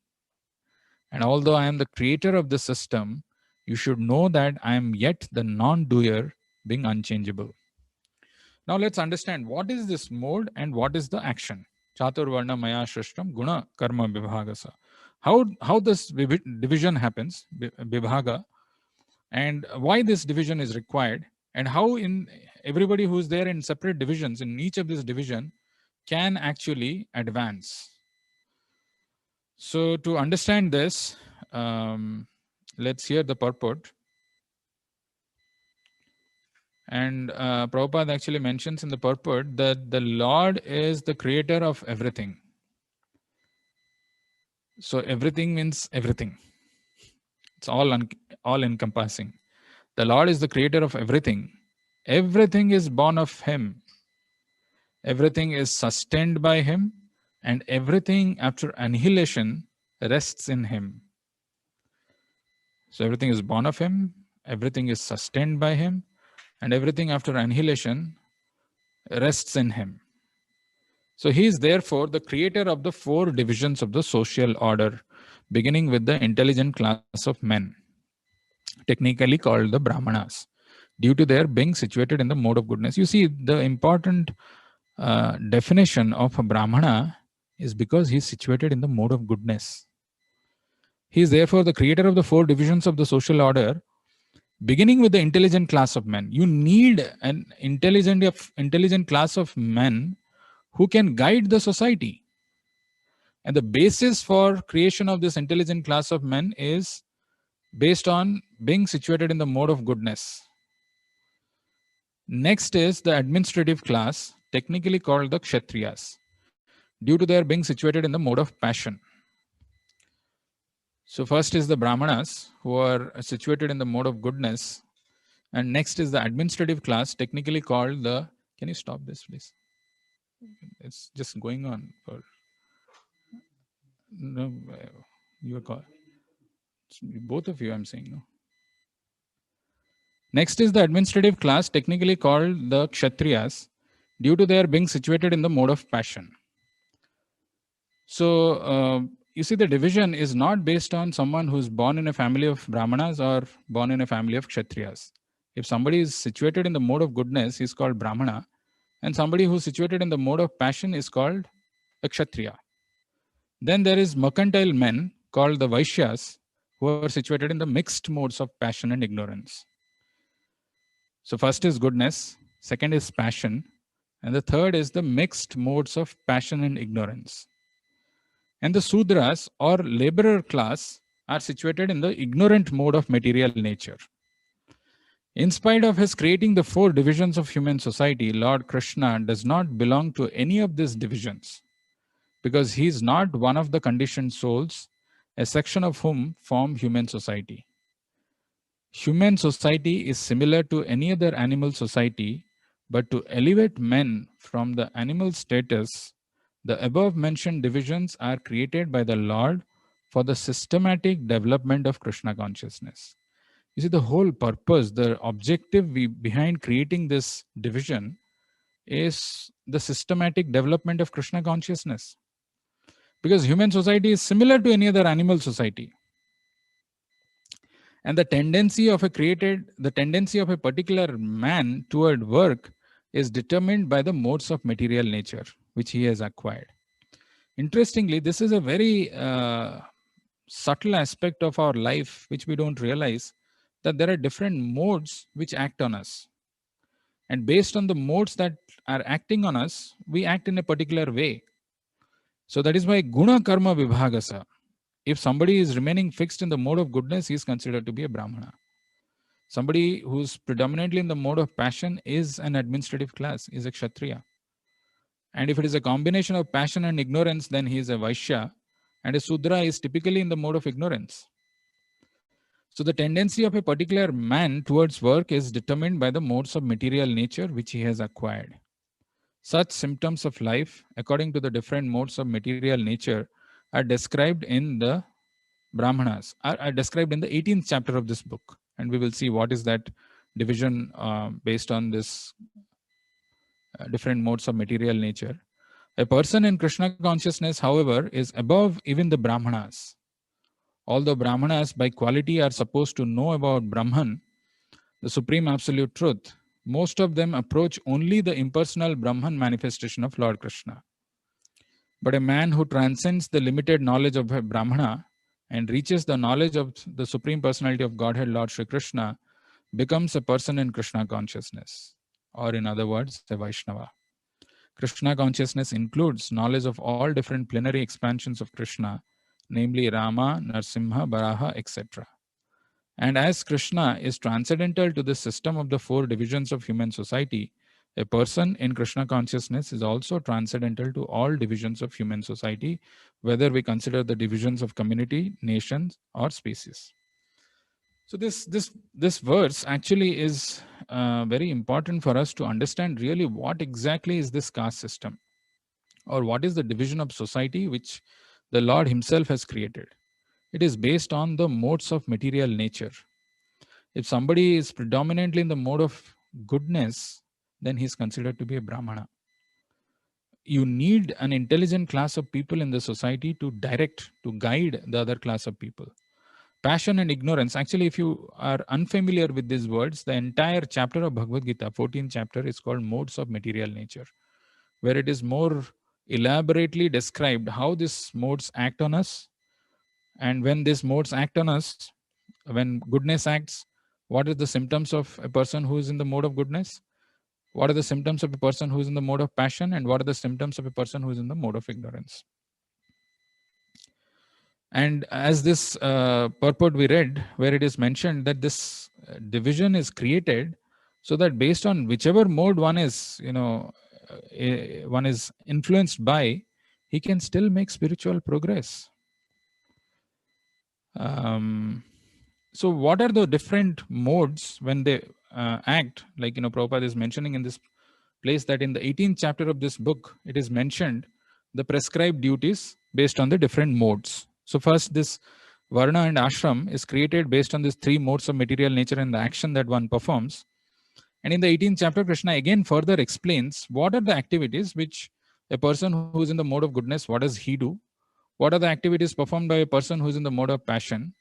And although I am the creator of the system, you should know that I am yet the non-doer, being unchangeable. Now let's understand what is this mode and what is the action. Chatur Varna Maya Shrishtam Guna Karma Vibhagasa. How this division happens, Vibhaga, and why this division is required, and how in everybody who is there in separate divisions, in each of this division, can actually advance. So to understand this, let's hear the purport. And Prabhupada actually mentions in the purport that the Lord is the creator of everything. So everything means everything. It's all encompassing. The Lord is the creator of everything. Everything is born of Him. Everything is sustained by Him, and everything after annihilation rests in Him. So everything is born of Him, everything is sustained by Him, and everything after annihilation rests in Him. So He is therefore the creator of the four divisions of the social order, beginning with the intelligent class of men, technically called the Brahmanas, due to their being situated in the mode of goodness. You see, the important definition of a Brahmana is because he is situated in the mode of goodness. He is therefore the creator of the four divisions of the social order, beginning with the intelligent class of men. You need an intelligent class of men who can guide the society. And the basis for creation of this intelligent class of men is based on being situated in the mode of goodness. Next is the administrative class, technically called the Kshatriyas, due to their being situated in the mode of passion. So first is the Brahmanas, who are situated in the mode of goodness. And next is the administrative class, technically called the... Can you stop this, please? It's just going on. No, you are called. Both of you, I'm saying. No. Next is the administrative class, technically called the Kshatriyas, due to their being situated in the mode of passion. So, you see, the division is not based on someone who's born in a family of Brahmanas or born in a family of Kshatriyas. If somebody is situated in the mode of goodness, he's called Brahmana, and somebody who's situated in the mode of passion is called a Kshatriya. Then there is mercantile men called the Vaishyas, who are situated in the mixed modes of passion and ignorance. So first is goodness, second is passion, and the third is the mixed modes of passion and ignorance. And the Sudras or laborer class are situated in the ignorant mode of material nature. In spite of his creating the four divisions of human society, Lord Krishna does not belong to any of these divisions, because he is not one of the conditioned souls, a section of whom form human society. Human society is similar to any other animal society, but to elevate men from the animal status, the above mentioned divisions are created by the Lord for the systematic development of Krishna consciousness. You see, the whole purpose, the objective behind creating this division is the systematic development of Krishna consciousness. Because human society is similar to any other animal society. And the tendency of a particular man toward work is determined by the modes of material nature which he has acquired. Interestingly, this is a very subtle aspect of our life which we don't realize, that there are different modes which act on us. And based on the modes that are acting on us, we act in a particular way. So that is why guna karma vibhagasa. If somebody is remaining fixed in the mode of goodness, he is considered to be a Brahmana. Somebody who's predominantly in the mode of passion is an administrative class, is a Kshatriya. And if it is a combination of passion and ignorance, then he is a Vaishya. And a Sudra is typically in the mode of ignorance. So the tendency of a particular man towards work is determined by the modes of material nature which he has acquired. Such symptoms of life, according to the different modes of material nature, are described in the Brahmanas, are described in the 18th chapter of this book. And we will see what is that division based on this different modes of material nature. A person in Krishna consciousness, however, is above even the Brahmanas. Although Brahmanas by quality are supposed to know about Brahman, the supreme absolute truth, most of them approach only the impersonal Brahman manifestation of Lord Krishna. But a man who transcends the limited knowledge of a Brahmana and reaches the knowledge of the Supreme Personality of Godhead, Lord Shri Krishna, becomes a person in Krishna consciousness, or in other words, a Vaishnava. Krishna consciousness includes knowledge of all different plenary expansions of Krishna, namely Rama, Narsimha, Baraha, etc. And as Krishna is transcendental to the system of the four divisions of human society, a person in Krishna consciousness is also transcendental to all divisions of human society, whether we consider the divisions of community, nations, or species. So this verse actually is very important for us to understand really what exactly is this caste system, or what is the division of society which the Lord Himself has created. It is based on the modes of material nature. If somebody is predominantly in the mode of goodness, then he is considered to be a Brahmana. You need an intelligent class of people in the society to direct, to guide the other class of people. Passion and ignorance. Actually, if you are unfamiliar with these words, the entire chapter of Bhagavad Gita, 14th chapter, is called Modes of Material Nature, where it is more elaborately described how these modes act on us. And when these modes act on us, when goodness acts, what are the symptoms of a person who is in the mode of goodness? What are the symptoms of a person who is in the mode of passion? And what are the symptoms of a person who is in the mode of ignorance? And as this purport we read, where it is mentioned that this division is created so that based on whichever mode one is, one is influenced by, he can still make spiritual progress. So what are the different modes when they act? Like, Prabhupada is mentioning in this place that in the 18th chapter of this book, it is mentioned the prescribed duties based on the different modes. So first, this Varna and Ashram is created based on these three modes of material nature and the action that one performs. And in the 18th chapter, Krishna again further explains what are the activities which a person who is in the mode of goodness, what does he do? What are the activities performed by a person who is in the mode of passion?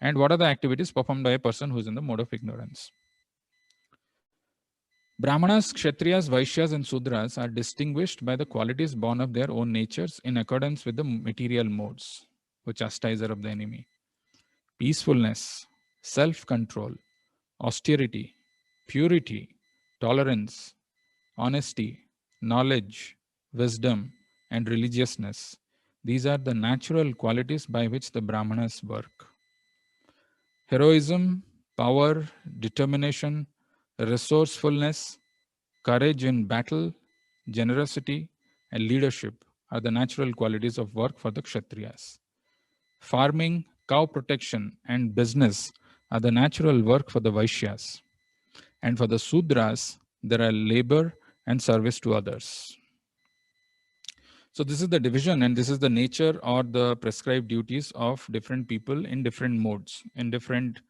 And what are the activities performed by a person who is in the mode of ignorance? Brahmanas, Kshatriyas, Vaishyas, and Sudras are distinguished by the qualities born of their own natures in accordance with the material modes, the chastiser of the enemy. Peacefulness, self-control, austerity, purity, tolerance, honesty, knowledge, wisdom, and religiousness. These are the natural qualities by which the Brahmanas work. Heroism, power, determination, resourcefulness, courage in battle, generosity, and leadership are the natural qualities of work for the Kshatriyas. Farming, cow protection, and business are the natural work for the Vaishyas. And for the Sudras, there are labor and service to others. So this is the division, and this is the nature or the prescribed duties of different people in different modes, in different,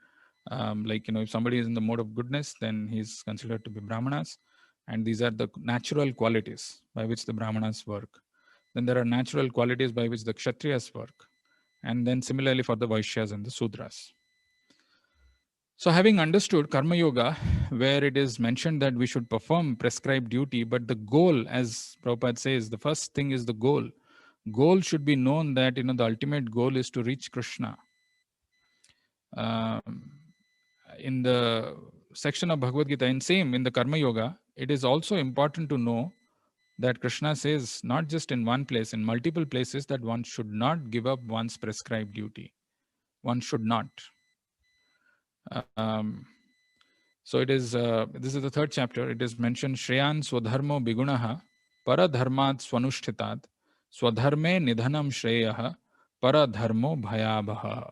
if somebody is in the mode of goodness, then he's considered to be Brahmanas. And these are the natural qualities by which the Brahmanas work. Then there are natural qualities by which the Kshatriyas work. And then similarly for the Vaishyas and the Sudras. So having understood Karma Yoga, where it is mentioned that we should perform prescribed duty, but the goal, as Prabhupada says, the first thing is the goal. Goal should be known that, the ultimate goal is to reach Krishna. In the section of Bhagavad Gita, in the Karma Yoga, it is also important to know that Krishna says, not just in one place, in multiple places, that one should not give up one's prescribed duty. One should not. So it is, this is the third chapter. It is mentioned, Shreyan Swadharmo Bigunaha Paradharmat Swanushthitat Swadharme Nidhanam Shreyaha Paradharmo Bhayabaha.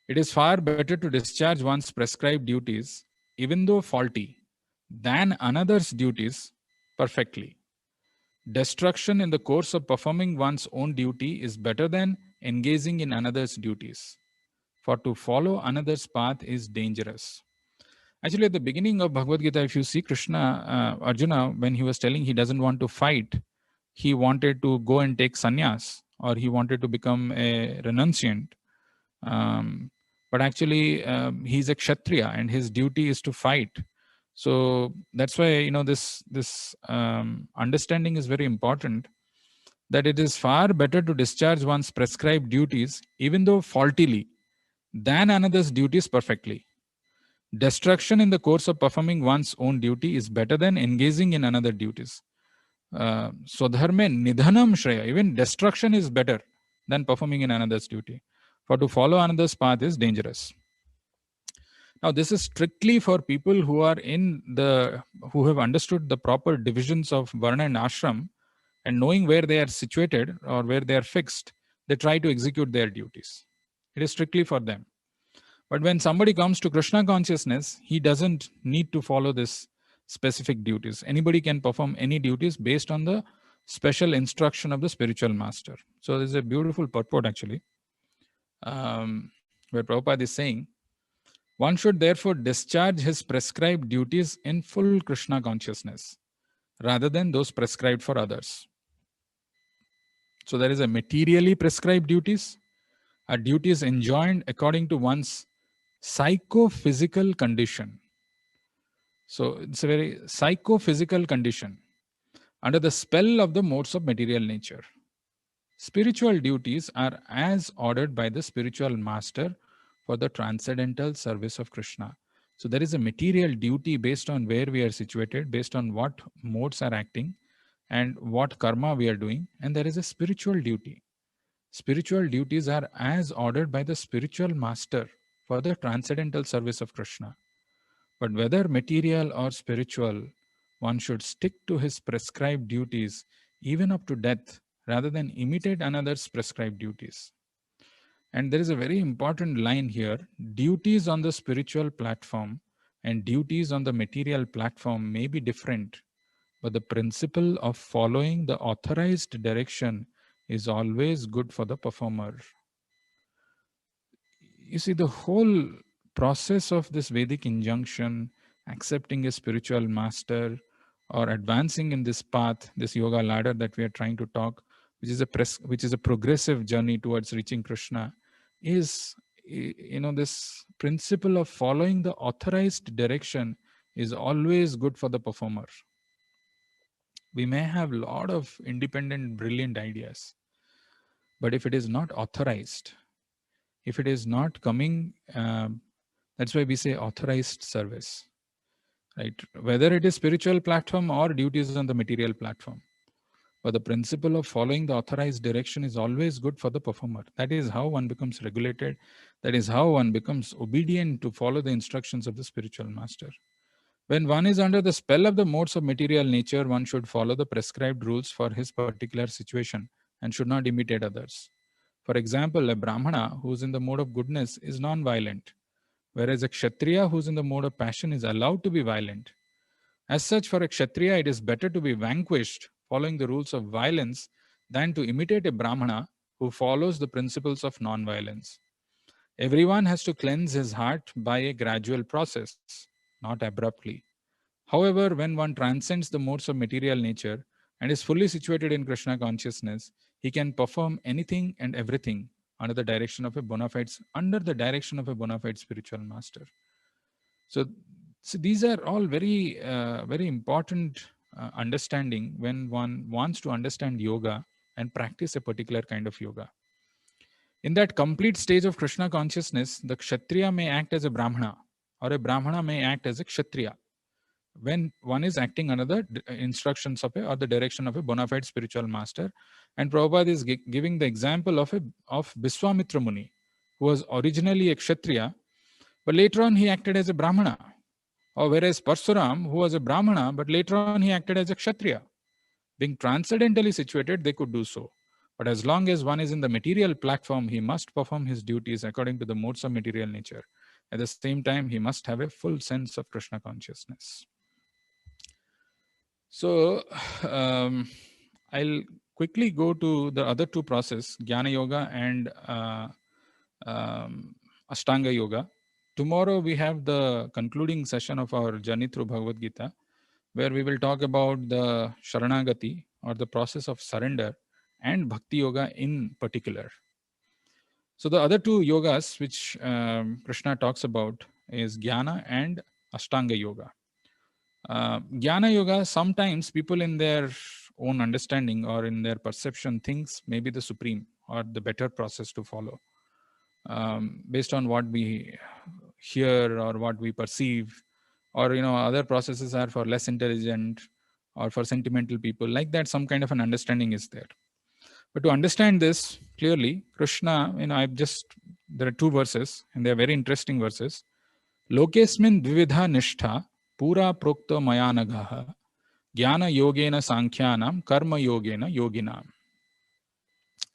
It is far better to discharge one's prescribed duties, even though faulty, than another's duties perfectly. Destruction in the course of performing one's own duty is better than engaging in another's duties. For to follow another's path is dangerous. Actually, at the beginning of Bhagavad Gita, if you see Krishna, Arjuna, when he was telling he doesn't want to fight, he wanted to go and take sannyas, or he wanted to become a renunciant. But actually, he's a Kshatriya and his duty is to fight. So that's why, this understanding is very important, that it is far better to discharge one's prescribed duties, even though faultily, than another's duties perfectly. Destruction in the course of performing one's own duty is better than engaging in another duties. Swadharme nidhanam shreya. Even destruction is better than performing in another's duty. For to follow another's path is dangerous. Now, this is strictly for people who are who have understood the proper divisions of Varna and Ashram, and knowing where they are situated or where they are fixed, they try to execute their duties. It is strictly for them. But when somebody comes to Krishna consciousness, he doesn't need to follow this specific duties. Anybody can perform any duties based on the special instruction of the spiritual master. So there's a beautiful purport actually, where Prabhupada is saying, one should therefore discharge his prescribed duties in full Krishna consciousness rather than those prescribed for others. So there is a materially prescribed duties, are duties enjoined according to one's psychophysical condition. So it's a very psychophysical condition under the spell of the modes of material nature. Spiritual duties are as ordered by the spiritual master for the transcendental service of Krishna. So there is a material duty based on where we are situated, based on what modes are acting and what karma we are doing. And there is a spiritual duty. Spiritual duties are as ordered by the spiritual master for the transcendental service of Krishna. But whether material or spiritual, one should stick to his prescribed duties even up to death rather than imitate another's prescribed duties. And there is a very important line here: duties on the spiritual platform and duties on the material platform may be different, but the principle of following the authorized direction is always good for the performer. You see, the whole process of this Vedic injunction, accepting a spiritual master or advancing in this path, this yoga ladder that we are trying to talk, which is a progressive journey towards reaching Krishna, is, this principle of following the authorized direction is always good for the performer. We may have a lot of independent, brilliant ideas, but if it is not authorized, if it is not coming, that's why we say authorized service, right? Whether it is spiritual platform or duties on the material platform. But the principle of following the authorized direction is always good for the performer. That is how one becomes regulated. That is how one becomes obedient to follow the instructions of the spiritual master. When one is under the spell of the modes of material nature, one should follow the prescribed rules for his particular situation and should not imitate others. For example, a Brahmana who is in the mode of goodness is non-violent, whereas a Kshatriya who is in the mode of passion is allowed to be violent. As such, for a Kshatriya, it is better to be vanquished following the rules of violence than to imitate a Brahmana who follows the principles of non-violence. Everyone has to cleanse his heart by a gradual process, not abruptly. However, when one transcends the modes of material nature and is fully situated in Krishna consciousness, he can perform anything and everything under the direction of a bona fide spiritual master. So these are all very, very important understanding when one wants to understand yoga and practice a particular kind of yoga. In that complete stage of Krishna consciousness, the Kshatriya may act as a Brahmana or a Brahmana may act as a Kshatriya when one is acting under the instructions of or the direction of a bona fide spiritual master. And Prabhupada is giving the example of Viswamitra Muni, who was originally a Kshatriya, but later on he acted as a Brahmana. Or whereas Parsuram, who was a Brahmana, but later on he acted as a Kshatriya. Being transcendentally situated, they could do so. But as long as one is in the material platform, he must perform his duties according to the modes of material nature. At the same time, he must have a full sense of Krishna consciousness. So I'll quickly go to the other two processes, Jnana Yoga and Ashtanga Yoga. Tomorrow we have the concluding session of our journey through Bhagavad Gita, where we will talk about the Sharanagati or the process of surrender and Bhakti Yoga in particular. So the other two yogas which Krishna talks about is Jnana and Ashtanga Yoga. Jnana Yoga, sometimes people in their own understanding or in their perception thinks maybe the supreme or the better process to follow. Based on what we hear or what we perceive, or other processes are for less intelligent or for sentimental people, like that some kind of an understanding is there. But to understand this clearly, Krishna, there are two verses and they are very interesting verses. Lokesmin dvividha nishtha pura prokta mayanagaha jnana yogena sankhyanam karma yogena yoginam.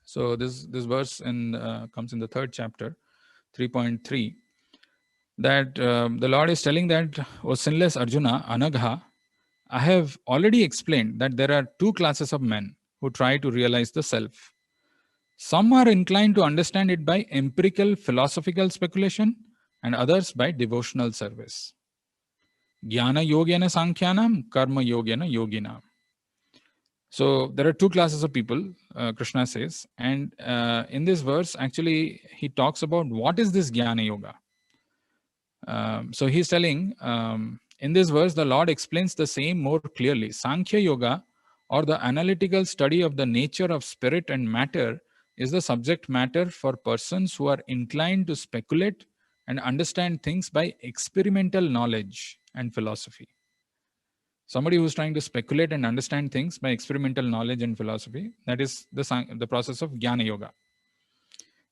So this verse comes in the third chapter, 3.3. that the Lord is telling that, O sinless Arjuna, Anagha, I have already explained that there are two classes of men who try to realize the self. Some are inclined to understand it by empirical philosophical speculation and others by devotional service. Jnana yogena sankhyanam, karma yogena yoginam. So there are two classes of people, Krishna says. And in this verse, actually, he talks about what is this Jnana Yoga. So he's telling, in this verse, the Lord explains the same more clearly. Sankhya Yoga, or the analytical study of the nature of spirit and matter, is the subject matter for persons who are inclined to speculate and understand things by experimental knowledge and philosophy. Somebody who's trying to speculate and understand things by experimental knowledge and philosophy, that is the process of Jnana Yoga.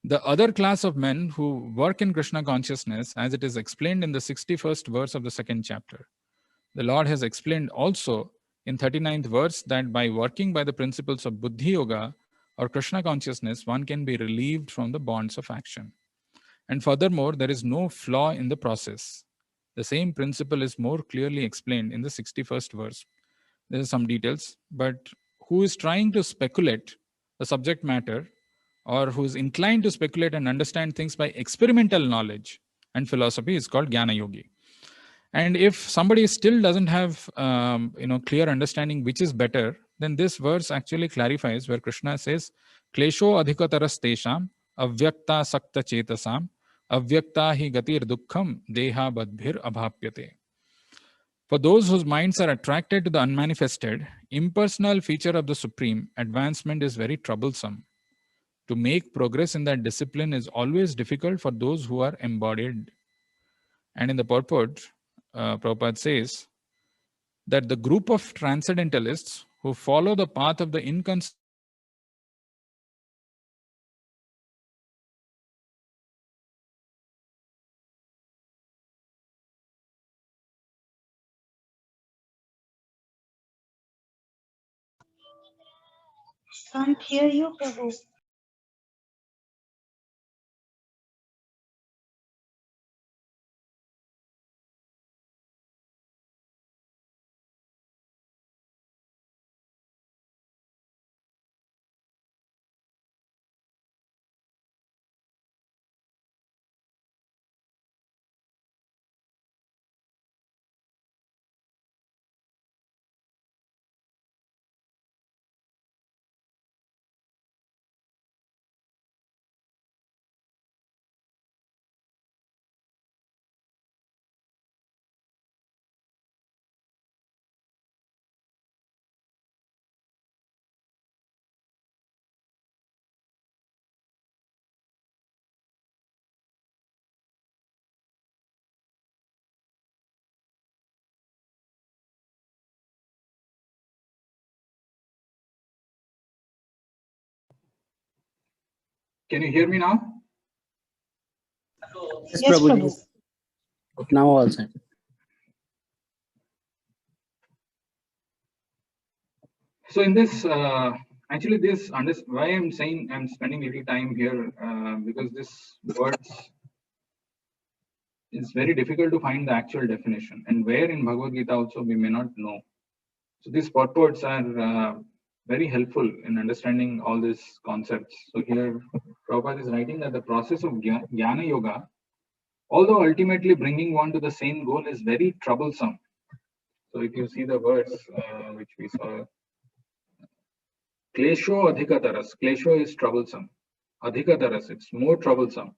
The other class of men who work in Krishna consciousness, as it is explained in the 61st verse of the second chapter, the Lord has explained also in 39th verse that by working by the principles of Buddhi Yoga or Krishna consciousness, one can be relieved from the bonds of action. And furthermore, there is no flaw in the process. The same principle is more clearly explained in the 61st verse. There are some details, but who is trying to speculate the subject matter, or who is inclined to speculate and understand things by experimental knowledge and philosophy, is called Jnana Yogi. And if somebody still doesn't have clear understanding which is better, then this verse actually clarifies where Krishna says, Klesho adhikataras tesham avyakta sakta chetasam avyakta hi gatir dukkham deha badbhir abhapyate. For those whose minds are attracted to the unmanifested, impersonal feature of the Supreme, advancement is very troublesome. To make progress in that discipline is always difficult for those who are embodied. And in the purport, Prabhupada says that the group of transcendentalists who follow the path of the inconsistent Can't hear you, Prabhu. Can you hear me now? Yes, Yes, Prabhuji. Prabhu. Now also. So in this, actually this, why I'm saying I'm spending little time here, because this words, it's very difficult to find the actual definition, and where in Bhagavad Gita also we may not know. So these purports are very helpful in understanding all these concepts. So here Prabhupada is writing that the process of Jnana Yoga, although ultimately bringing one to the same goal, is very troublesome. So if you see the verse which we saw, Klesho adhikataras, Klesho is troublesome. Adhikataras, it's more troublesome.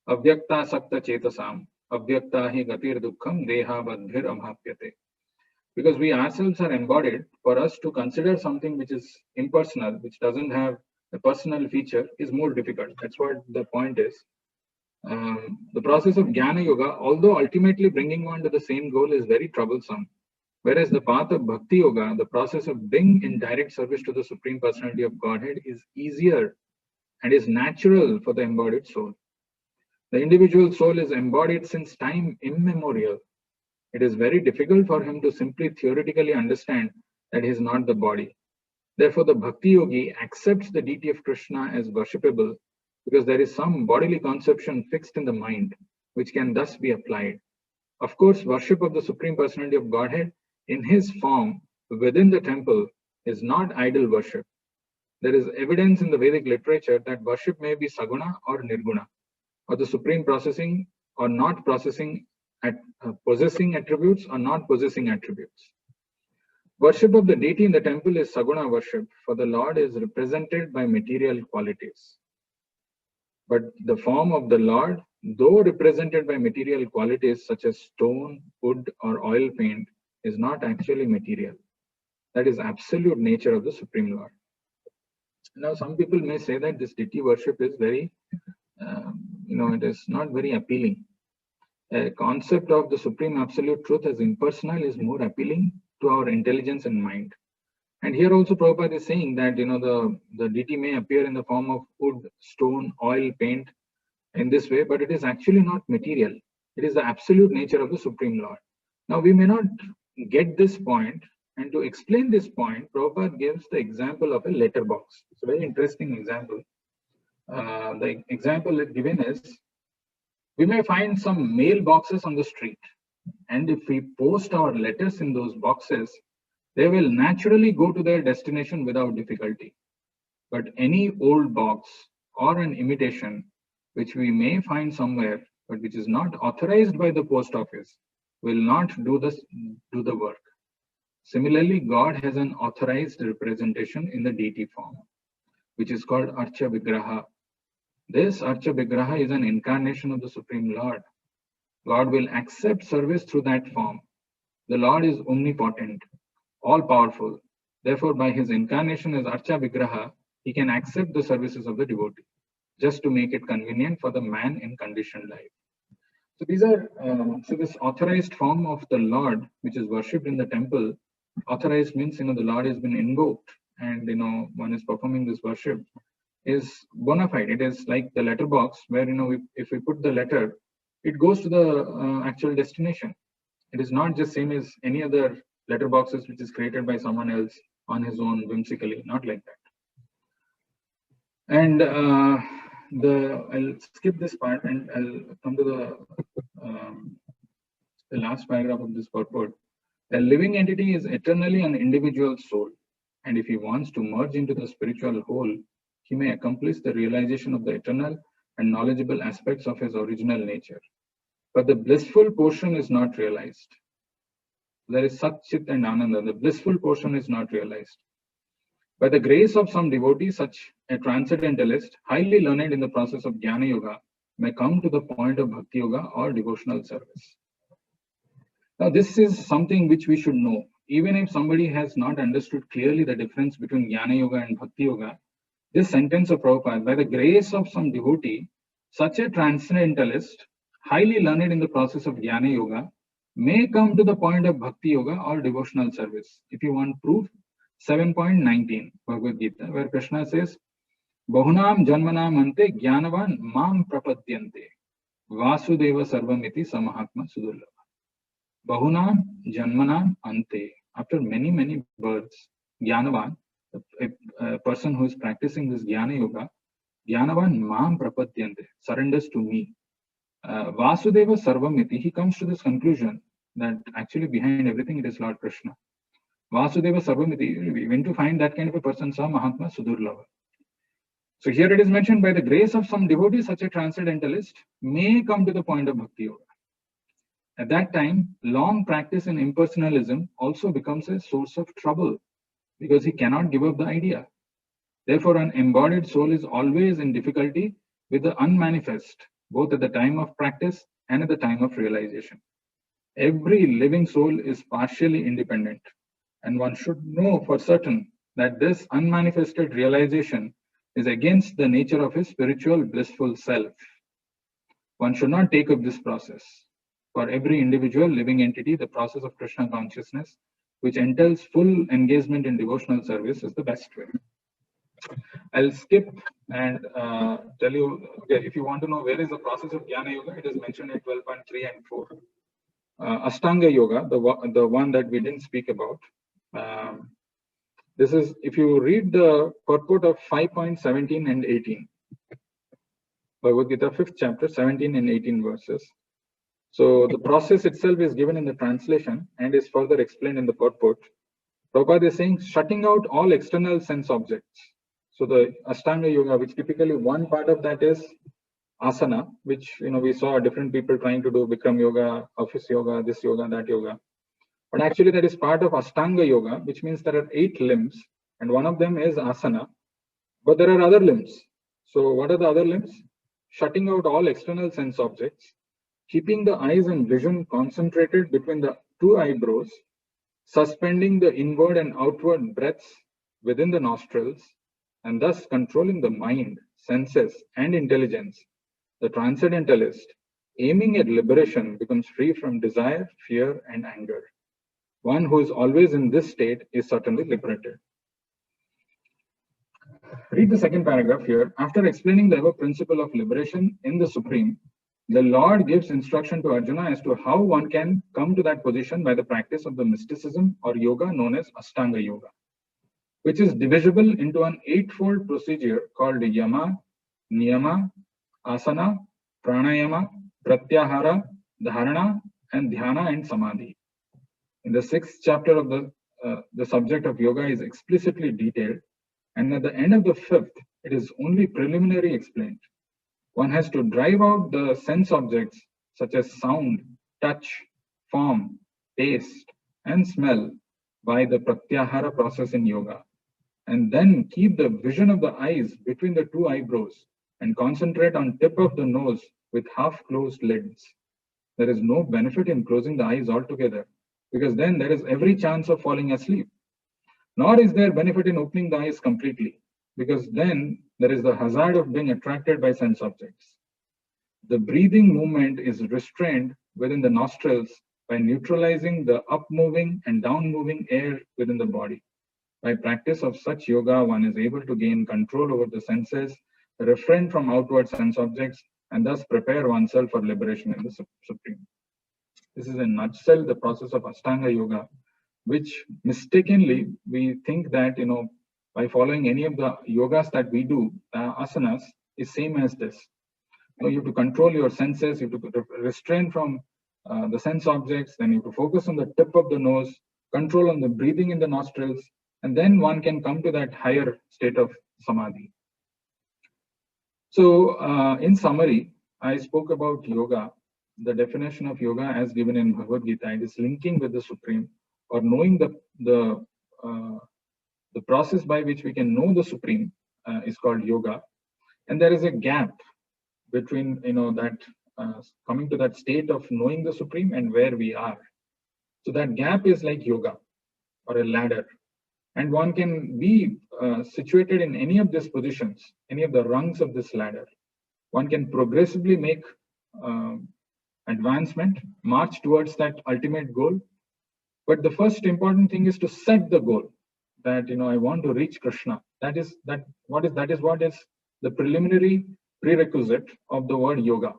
Avyakta sakta chetasam, avyakta hi gatir dukkham deha badbhir amhapyate. Because we ourselves are embodied, for us to consider something which is impersonal, which doesn't have a personal feature, is more difficult. That's what the point is. The process of Jnana Yoga, although ultimately bringing one to the same goal, is very troublesome. Whereas the path of Bhakti Yoga, the process of being in direct service to the Supreme Personality of Godhead, is easier and is natural for the embodied soul. The individual soul is embodied since time immemorial. It is very difficult for him to simply theoretically understand that he is not the body. Therefore, the Bhakti Yogi accepts the deity of Krishna as worshipable because there is some bodily conception fixed in the mind, which can thus be applied. Of course, worship of the Supreme Personality of Godhead in his form within the temple is not idol worship. There is evidence in the Vedic literature that worship may be saguna or nirguna, or the supreme processing or not processing, possessing attributes or not possessing attributes. Worship of the deity in the temple is saguna worship, for the Lord is represented by material qualities. But the form of the Lord, though represented by material qualities such as stone, wood, or oil paint, is not actually material. That is absolute nature of the Supreme Lord. Now, some people may say that this deity worship is very, it is not very appealing. A concept of the Supreme Absolute Truth as impersonal is more appealing to our intelligence and mind. And here also Prabhupada is saying that, the deity may appear in the form of wood, stone, oil, paint in this way, but it is actually not material. It is the absolute nature of the Supreme Lord. Now, we may not get this point, and to explain this point, Prabhupada gives the example of a letterbox. It's a very interesting example. The example given is, we may find some mail boxes on the street, and if we post our letters in those boxes, they will naturally go to their destination without difficulty. But any old box or an imitation, which we may find somewhere, but which is not authorized by the post office, will not do the work. Similarly, God has an authorized representation in the deity form, which is called Archa Vigraha. This Archa Vigraha is an incarnation of the Supreme Lord. God will accept service through that form. The Lord is omnipotent, all-powerful. Therefore, by his incarnation as Archa Vigraha, he can accept the services of the devotee, just to make it convenient for the man in conditioned life. So these are, this authorized form of the Lord, which is worshipped in the temple. Authorized means, the Lord has been invoked, and, one is performing this worship, is bona fide. It is like the letterbox where, if we put the letter, it goes to the actual destination. It is not just same as any other letterboxes which is created by someone else on his own whimsically, not like that. And I'll skip this part and I'll come to the last paragraph of this purport. A living entity is eternally an individual soul, and if he wants to merge into the spiritual whole, he may accomplish the realization of the eternal and knowledgeable aspects of his original nature. But the blissful portion is not realized. There is Sat, Chit and Ananda. The blissful portion is not realized. By the grace of some devotee, such a transcendentalist, highly learned in the process of Jnana Yoga, may come to the point of Bhakti Yoga or devotional service. Now, this is something which we should know. Even if somebody has not understood clearly the difference between Jnana Yoga and Bhakti Yoga, this sentence of Prabhupada, by the grace of some devotee, such a transcendentalist, highly learned in the process of Jnana Yoga, may come to the point of Bhakti Yoga or devotional service. If you want proof, 7.19 Bhagavad Gita, where Krishna says, Bahunam Janmanam Ante Jnanavan Mam Prapadyante Vasudeva Sarvamiti Samahatma Sudurlava. Bahunam Janmanam Ante. After many, many births, Jnanavan, a person who is practicing this Jnana Yoga, Jnanavan Mam Prapadyante, surrenders to me. Vasudeva Sarvamiti, he comes to this conclusion that actually behind everything it is Lord Krishna. Vasudeva Sarvamiti, when to find that kind of a person, Sa Mahatma Sudurlava. So here it is mentioned, by the grace of some devotee, such a transcendentalist may come to the point of Bhakti Yoga. At that time, long practice in impersonalism also becomes a source of trouble because he cannot give up the idea. Therefore, an embodied soul is always in difficulty with the unmanifest, both at the time of practice and at the time of realization. Every living soul is partially independent, and one should know for certain that this unmanifested realization is against the nature of his spiritual blissful self. One should not take up this process. For every individual living entity, the process of Krishna consciousness, which entails full engagement in devotional service, is the best way. I'll skip and tell you, okay, if you want to know where is the process of Jnana Yoga, it is mentioned in 12.3 and 4. Ashtanga Yoga, the one that we didn't speak about. This is, if you read the purport of 5.17 and 18, Bhagavad Gita, 5th chapter, 17 and 18 verses. So the process itself is given in the translation and is further explained in the purport. Prabhupada is saying shutting out all external sense objects. So the Ashtanga Yoga, which typically one part of that is asana, which we saw different people trying to do Bikram Yoga, office yoga, this yoga, that yoga. But actually that is part of Ashtanga Yoga, which means there are 8 limbs and one of them is asana. But there are other limbs. So what are the other limbs? Shutting out all external sense objects, keeping the eyes and vision concentrated between the 2 eyebrows, suspending the inward and outward breaths within the nostrils, and thus controlling the mind, senses, and intelligence. The transcendentalist, aiming at liberation, becomes free from desire, fear, and anger. One who is always in this state is certainly liberated. Read the second paragraph here. After explaining the above principle of liberation in the Supreme, the Lord gives instruction to Arjuna as to how one can come to that position by the practice of the mysticism or yoga known as Ashtanga Yoga, which is divisible into an 8-fold procedure called Yama, Niyama, Asana, Pranayama, Pratyahara, Dharana, and Dhyana and Samadhi. In the 6th chapter of the subject of yoga is explicitly detailed, and at the end of the 5th, it is only preliminary explained. One has to drive out the sense objects such as sound, touch, form, taste, and smell by the pratyahara process in yoga, and then keep the vision of the eyes between the 2 eyebrows and concentrate on tip of the nose with half-closed lids. There is no benefit in closing the eyes altogether, because then there is every chance of falling asleep. Nor is there benefit in opening the eyes completely, because then there is the hazard of being attracted by sense objects. The breathing movement is restrained within the nostrils by neutralizing the up-moving and down-moving air within the body. By practice of such yoga, one is able to gain control over the senses, refrain from outward sense objects, and thus prepare oneself for liberation in the Supreme. This is in a nutshell the process of Ashtanga Yoga, which mistakenly we think that by following any of the yogas that we do, asanas is same as this. You have to control your senses, you have to restrain from the sense objects, then you have to focus on the tip of the nose, control on the breathing in the nostrils, and then one can come to that higher state of samadhi. So in summary, I spoke about yoga. The definition of yoga as given in Bhagavad Gita, it is linking with the Supreme, or knowing the process by which we can know the Supreme is called yoga. And there is a gap between that coming to that state of knowing the Supreme and where we are. So that gap is like yoga or a ladder, and one can be situated in any of these positions, any of the rungs of this ladder. One can progressively make advancement, march towards that ultimate goal. But the first important thing is to set the goal that I want to reach Krishna. That is what is the preliminary prerequisite of the word yoga,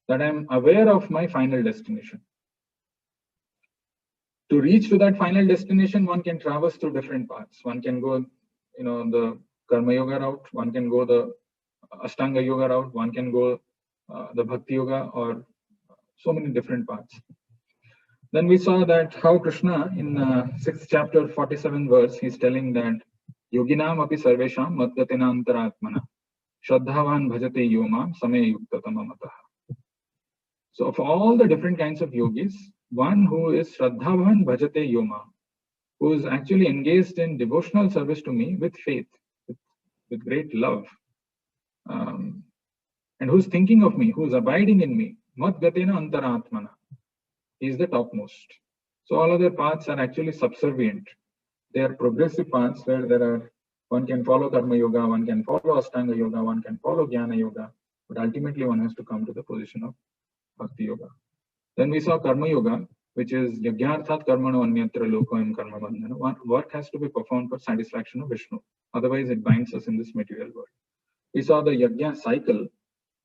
that I am aware of my final destination. To reach to that final destination, one can traverse through different paths. One can go the Karma Yoga route, one can go the Ashtanga Yoga route, one can go the Bhakti Yoga, or so many different paths. Then we saw that how Krishna in 6th chapter 47 verse, he's telling that yoginam api sarvesham madgatina antaratmana shraddhavan bhajate yomam same yuktatamamataha. So of all the different kinds of yogis, one who is shraddhavan bhajate yomam, who is actually engaged in devotional service to me with faith, with great love, and who's thinking of me, who's abiding in me, madgatina antaratmana, he is the topmost. So all other paths are actually subservient. They are progressive paths where one can follow Karma Yoga, one can follow Ashtanga Yoga, one can follow Jnana Yoga, but ultimately one has to come to the position of Bhakti Yoga. Then we saw Karma Yoga, which is Yagyarthat Karmano Anyatra Lokoyam Karma Bandhana. Work has to be performed for satisfaction of Vishnu. Otherwise it binds us in this material world. We saw the Yajna cycle,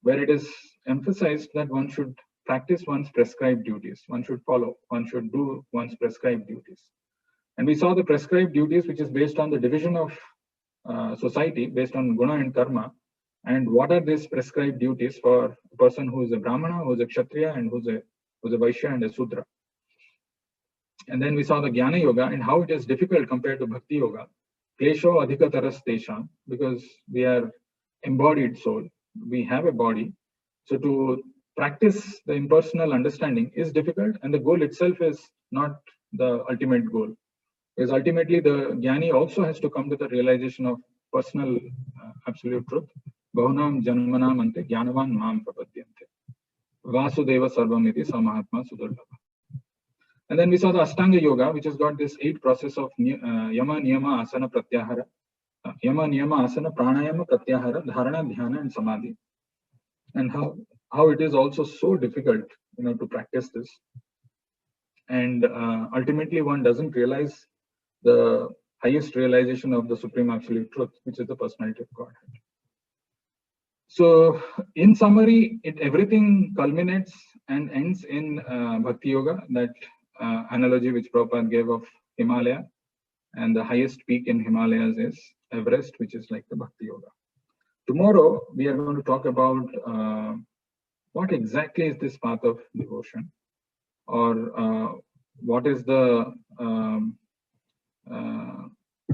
where it is emphasized that one should practice one's prescribed duties. One should do one's prescribed duties. And we saw the prescribed duties, which is based on the division of society, based on guna and karma. And what are these prescribed duties for a person who is a Brahmana, who is a Kshatriya, and who is a who's a Vaishya and a Sudra. And then we saw the Jnana Yoga and how it is difficult compared to Bhakti Yoga. Klesho adhikataras tesham, because we are embodied soul. We have a body. So to practice the impersonal understanding is difficult, and the goal itself is not the ultimate goal. Because ultimately the Jnani also has to come to the realization of personal absolute truth. Bahunam janmanam ante jnanavan mam prapadyante. Vasudeva sarvamiti samahatma sudurlabha. And then we saw the Ashtanga Yoga, which has got this 8 process of Yama, Niyama, Asana, Pratyahara. Yama, Niyama, Asana, Pranayama, Pratyahara, Dharana, Dhyana, and Samadhi. And how it is also so difficult, to practice this. And ultimately one doesn't realize the highest realization of the Supreme Absolute Truth, which is the personality of Godhead. So in summary, everything culminates and ends in Bhakti Yoga, that analogy which Prabhupada gave of Himalaya, and the highest peak in Himalayas is Everest, which is like the Bhakti Yoga. Tomorrow we are going to talk about what exactly is this path of devotion, or what is the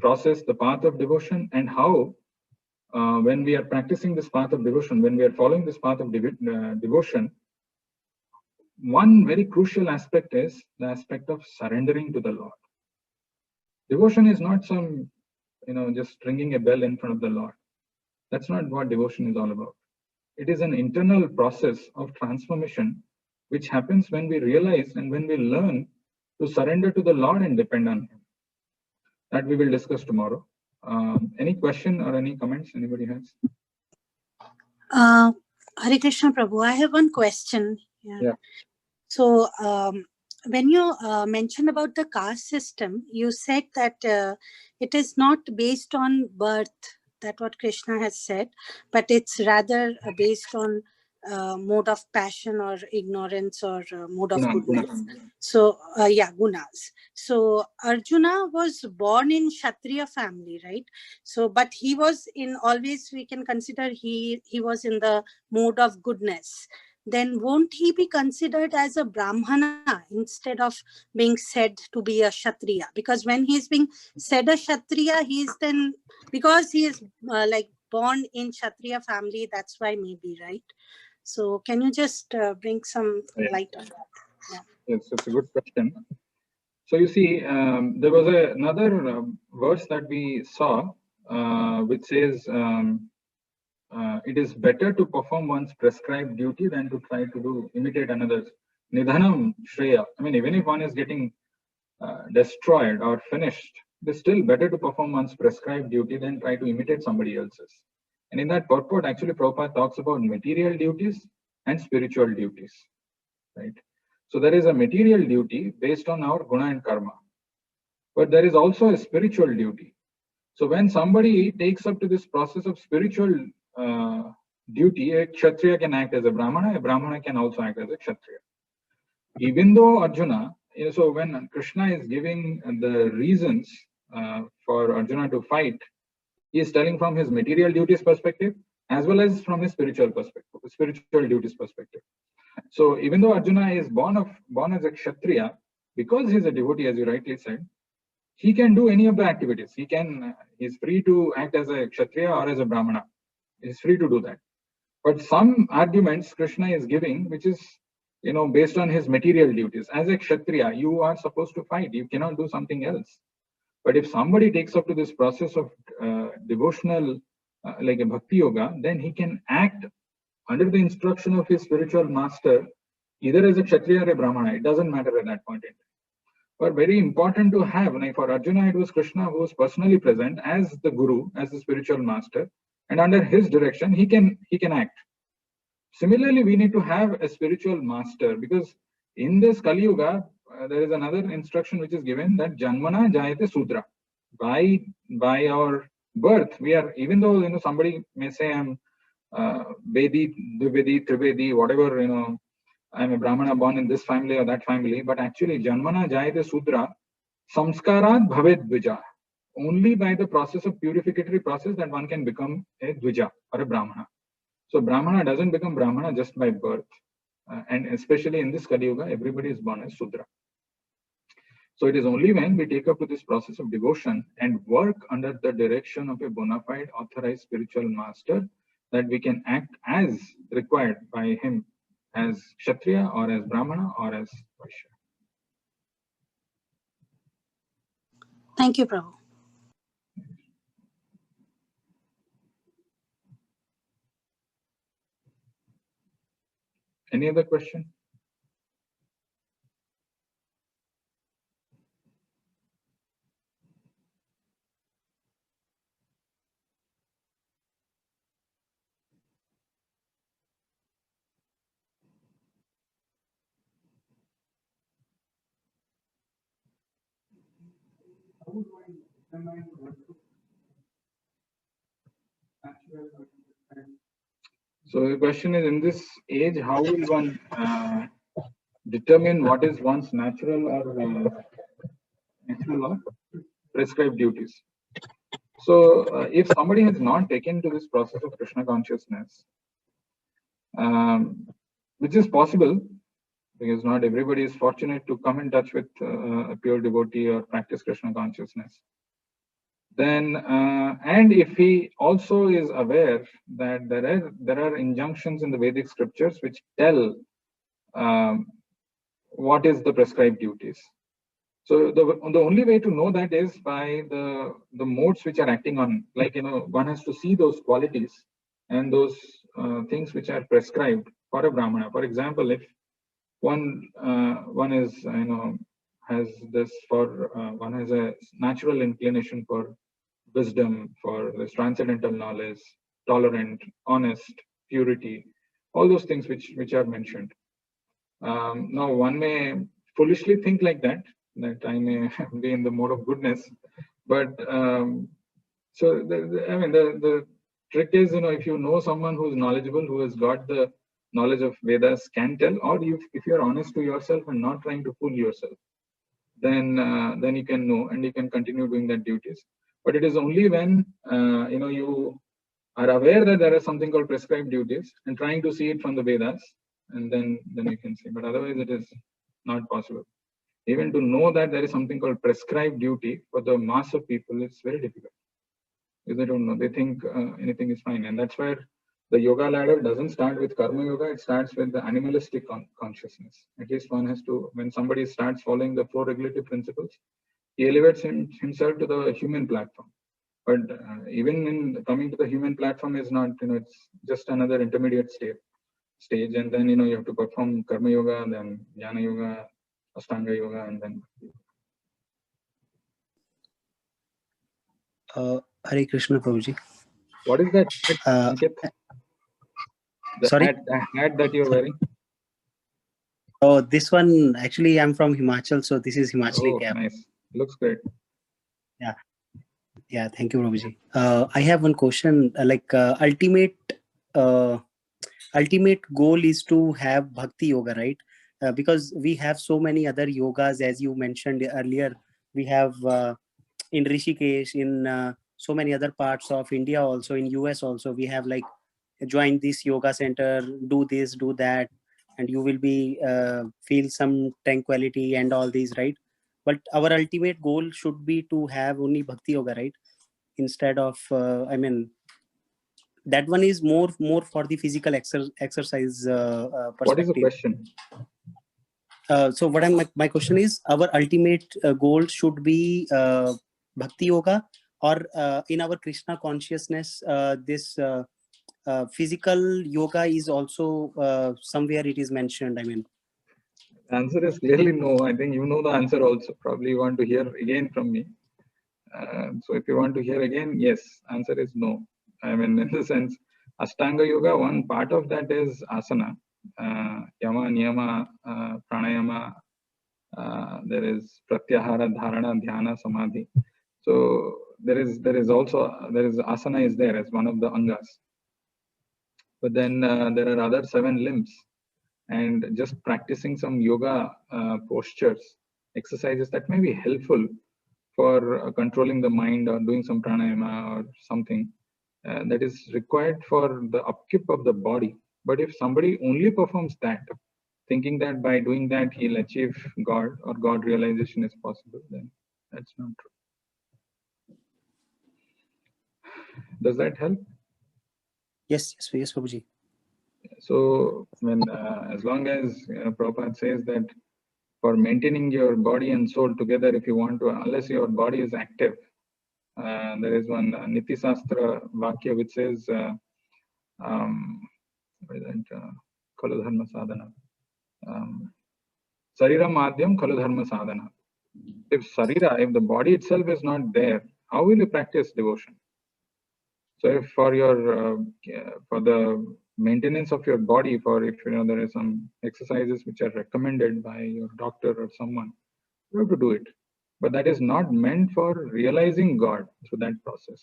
process, the path of devotion, and how when we are practicing this path of devotion, when we are following this path of devotion, one very crucial aspect is the aspect of surrendering to the Lord. Devotion is not some, just ringing a bell in front of the Lord. That's not what devotion is all about. It is an internal process of transformation which happens when we realize and when we learn to surrender to the Lord and depend on Him. That we will discuss tomorrow. Any question or any comments anybody has? Hare Krishna Prabhu, I have one question. Yeah. So when you mentioned about the caste system, you said that it is not based on birth, that what Krishna has said, but it's rather based on mode of passion or ignorance or mode of goodness. So gunas. So Arjuna was born in Kshatriya family, right? So but he was in, always we can consider he was in the mode of goodness. Then won't he be considered as a Brahmana instead of being said to be a Kshatriya? Because when he is being said a Kshatriya, he is then, because he is like born in Kshatriya family, that's why maybe, right? So can you just bring some light on that? Yeah. Yes, it's a good question. So you see, there was another verse that we saw, which says, it is better to perform one's prescribed duty than to try to imitate another's. Nidhanam Shreya. I mean, even if one is getting destroyed or finished, it is still better to perform one's prescribed duty than try to imitate somebody else's. And in that purport, actually, Prabhupada talks about material duties and spiritual duties, right? So there is a material duty based on our guna and karma, but there is also a spiritual duty. So when somebody takes up to this process of spiritual duty, a Kshatriya can act as a Brahmana can also act as a Kshatriya. Even though Arjuna, so when Krishna is giving the reasons for Arjuna to fight, he is telling from his material duties perspective as well as from his spiritual perspective, spiritual duties perspective. So even though Arjuna is born as a Kshatriya, because he is a devotee, as you rightly said, he can do any of the activities. He's free to act as a Kshatriya or as a Brahmana. He's free to do that. But some arguments Krishna is giving, which is, based on his material duties. As a Kshatriya, you are supposed to fight. You cannot do something else. But if somebody takes up to this process of devotional, like a Bhakti Yoga, then he can act under the instruction of his spiritual master, either as a Kshatriya or a Brahmana. It doesn't matter at that point in time. But very important to have, like for Arjuna, it was Krishna who was personally present as the Guru, as the spiritual master, and under his direction, he can act. Similarly, we need to have a spiritual master, because in this Kali Yuga, there is another instruction which is given that Janmana Jayate Sudra. By our birth, we are, even though somebody may say I'm Vedi, Dvivedi, Trivedi, whatever, I'm a Brahmana born in this family or that family, but actually Janmana Jayate Sudra, Samskarat Bhavet Dvija. Only by the process of purificatory process that one can become a Dvija or a Brahmana. So Brahmana doesn't become Brahmana just by birth. and especially in this Kali Yuga, everybody is born as Sudra. So it is only when we take up to this process of devotion and work under the direction of a bona fide authorized spiritual master that we can act as required by him as Kshatriya or as Brahmana or as Vaishya. Thank you, Prabhu. Any other question? So the question is, in this age, how will one determine what is one's natural or prescribed duties? So if somebody has not taken to this process of Krishna consciousness, which is possible, because not everybody is fortunate to come in touch with a pure devotee or practice Krishna consciousness. Then, and if he also is aware that there are injunctions in the Vedic scriptures which tell what is the prescribed duties. So the only way to know that is by the modes which are acting on, like, one has to see those qualities and those things which are prescribed for a Brahmana. For example, if one is, has this one has a natural inclination for wisdom, for this transcendental knowledge, tolerant, honest, purity, all those things which are mentioned. Now one may foolishly think like that I may be in the mode of goodness, but so the trick is, if you know someone who is knowledgeable, who has got the knowledge of Vedas, can tell, or if you're honest to yourself and not trying to fool yourself, then you can know and you can continue doing that duties. But it is only when you are aware that there is something called prescribed duties and trying to see it from the Vedas, and then you can see. But otherwise, it is not possible. Even to know that there is something called prescribed duty for the mass of people, it's very difficult. Because they don't know. They think anything is fine. And that's where the yoga ladder doesn't start with karma yoga. It starts with the animalistic consciousness. At least one has to, when somebody starts following the four regulative principles, he elevates himself to the human platform. But even in coming to the human platform is not, it's just another intermediate stage. And then, you have to perform karma yoga, then jnana yoga, Ashtanga yoga, and then. Hare Krishna, Prabhuji. What is that? Sorry? Hat that you're wearing? Oh, this one, actually, I'm from Himachal, so this is Himachali cap. Nice. Looks great. Yeah, thank you, Prabhuji. I have one question. Ultimate goal is to have Bhakti Yoga, right? Because we have so many other yogas, as you mentioned earlier. We have in Rishikesh, in so many other parts of India also, in US also, we have like join this yoga center, do this, do that, and you will be feel some tranquility and all these, right? But our ultimate goal should be to have only Bhakti Yoga, right? Instead of, that one is more for the physical exercise perspective. What is the question? So my question is, our ultimate goal should be Bhakti Yoga, or in our Krishna consciousness, this physical yoga is also somewhere it is mentioned. The answer is clearly no. I think you know the answer also. Probably you want to hear again from me. So if you want to hear again, yes, answer is no. In the sense, Ashtanga Yoga, one part of that is asana, yama, niyama, pranayama. There is pratyahara, dharana, dhyana, samadhi. So there is asana is there as one of the angas. But then there are other 7 limbs, and just practicing some yoga postures, exercises that may be helpful for controlling the mind or doing some pranayama or something that is required for the upkeep of the body. But if somebody only performs that thinking that by doing that he'll achieve God or God realization is possible, then that's not true. Does that help? Yes, Prabhuji. So when as long as Prabhupada says that for maintaining your body and soul together, if you want to, unless your body is active, there is one Niti Sastra Vakya which says, Khalu Dharma Sadhana. Sarira Madhyam Khalu Dharma Sadhana. If the body itself is not there, how will you practice devotion? So if for your for the maintenance of your body, for if there are some exercises which are recommended by your doctor or someone, you have to do it. But that is not meant for realizing God through that process.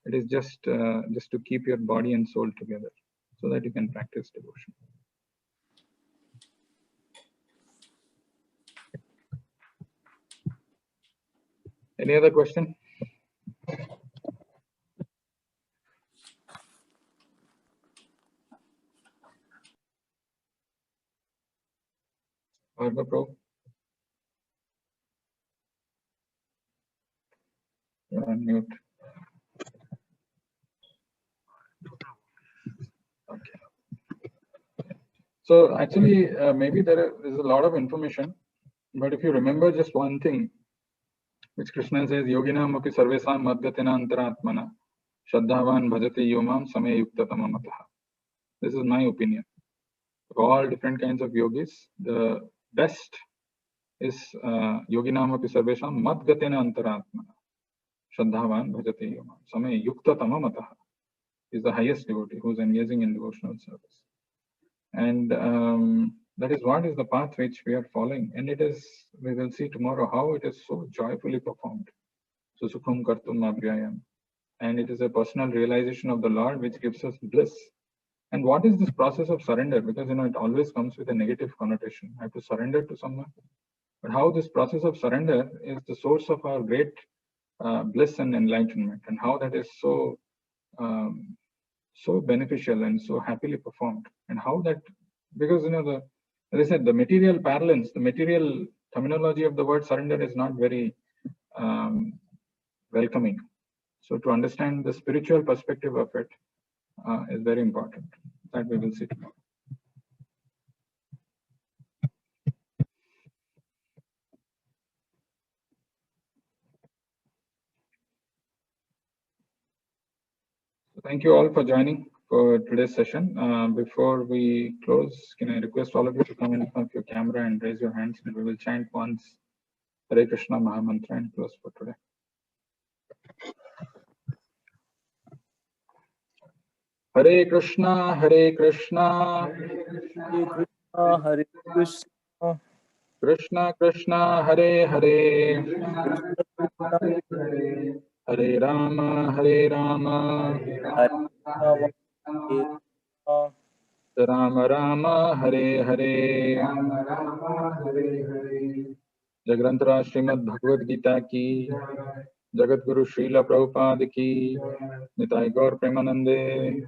It is just to keep your body and soul together, so that you can practice devotion. Any other question? Varga Pro? You're on mute. Okay. So actually, maybe there is a lot of information, but if you remember just one thing, which Krishna says, Yoginam api sarvesam madgatina antaratmana shraddhavan bhajati yomam samaya yuktatama mataha. This is my opinion. Of all different kinds of yogis, the best is Yoginam api sarvesam madgatina antaratmana shraddhavan bhajati yomam samaya yuktatama mataha. Is the highest devotee who is engaging in devotional service. And that is what is the path which we are following. And it is, we will see tomorrow how it is so joyfully performed. Susukham kartum abhyayam. And it is a personal realization of the Lord which gives us bliss. And what is this process of surrender? Because it always comes with a negative connotation. I have to surrender to someone. But how this process of surrender is the source of our great bliss and enlightenment, and how that is so beneficial and so happily performed, and how that, because as I said, the material parlance, the material terminology of the word surrender is not very welcoming. So to understand the spiritual perspective of it is very important. That we will see tomorrow. So thank you all for joining for today's session. Before we close, can I request all of you to come in front of your camera and raise your hands, and we will chant once Hare Krishna Mahamantra and close for today. Hare Krishna, Hare Krishna, Hare Krishna, Krishna Krishna, Hare Hare, Hare Rama, Hare Rama, Hare Rama, Hare Rama, Rama Rama, Hare Hare. Jagrantara Srimad Bhagavad Gita ki, Jagat Guru Srila Prabhupada ki, Nitai Gaur Premanande.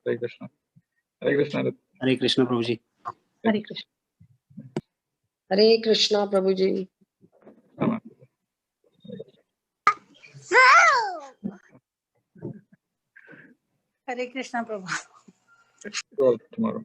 Hare Krishna. Hare Krishna. Hare Krishna, Prabhuji. Hare Krishna. Hare Krishna, Prabhuji. Hare Krishna, Prabhu. Tomorrow.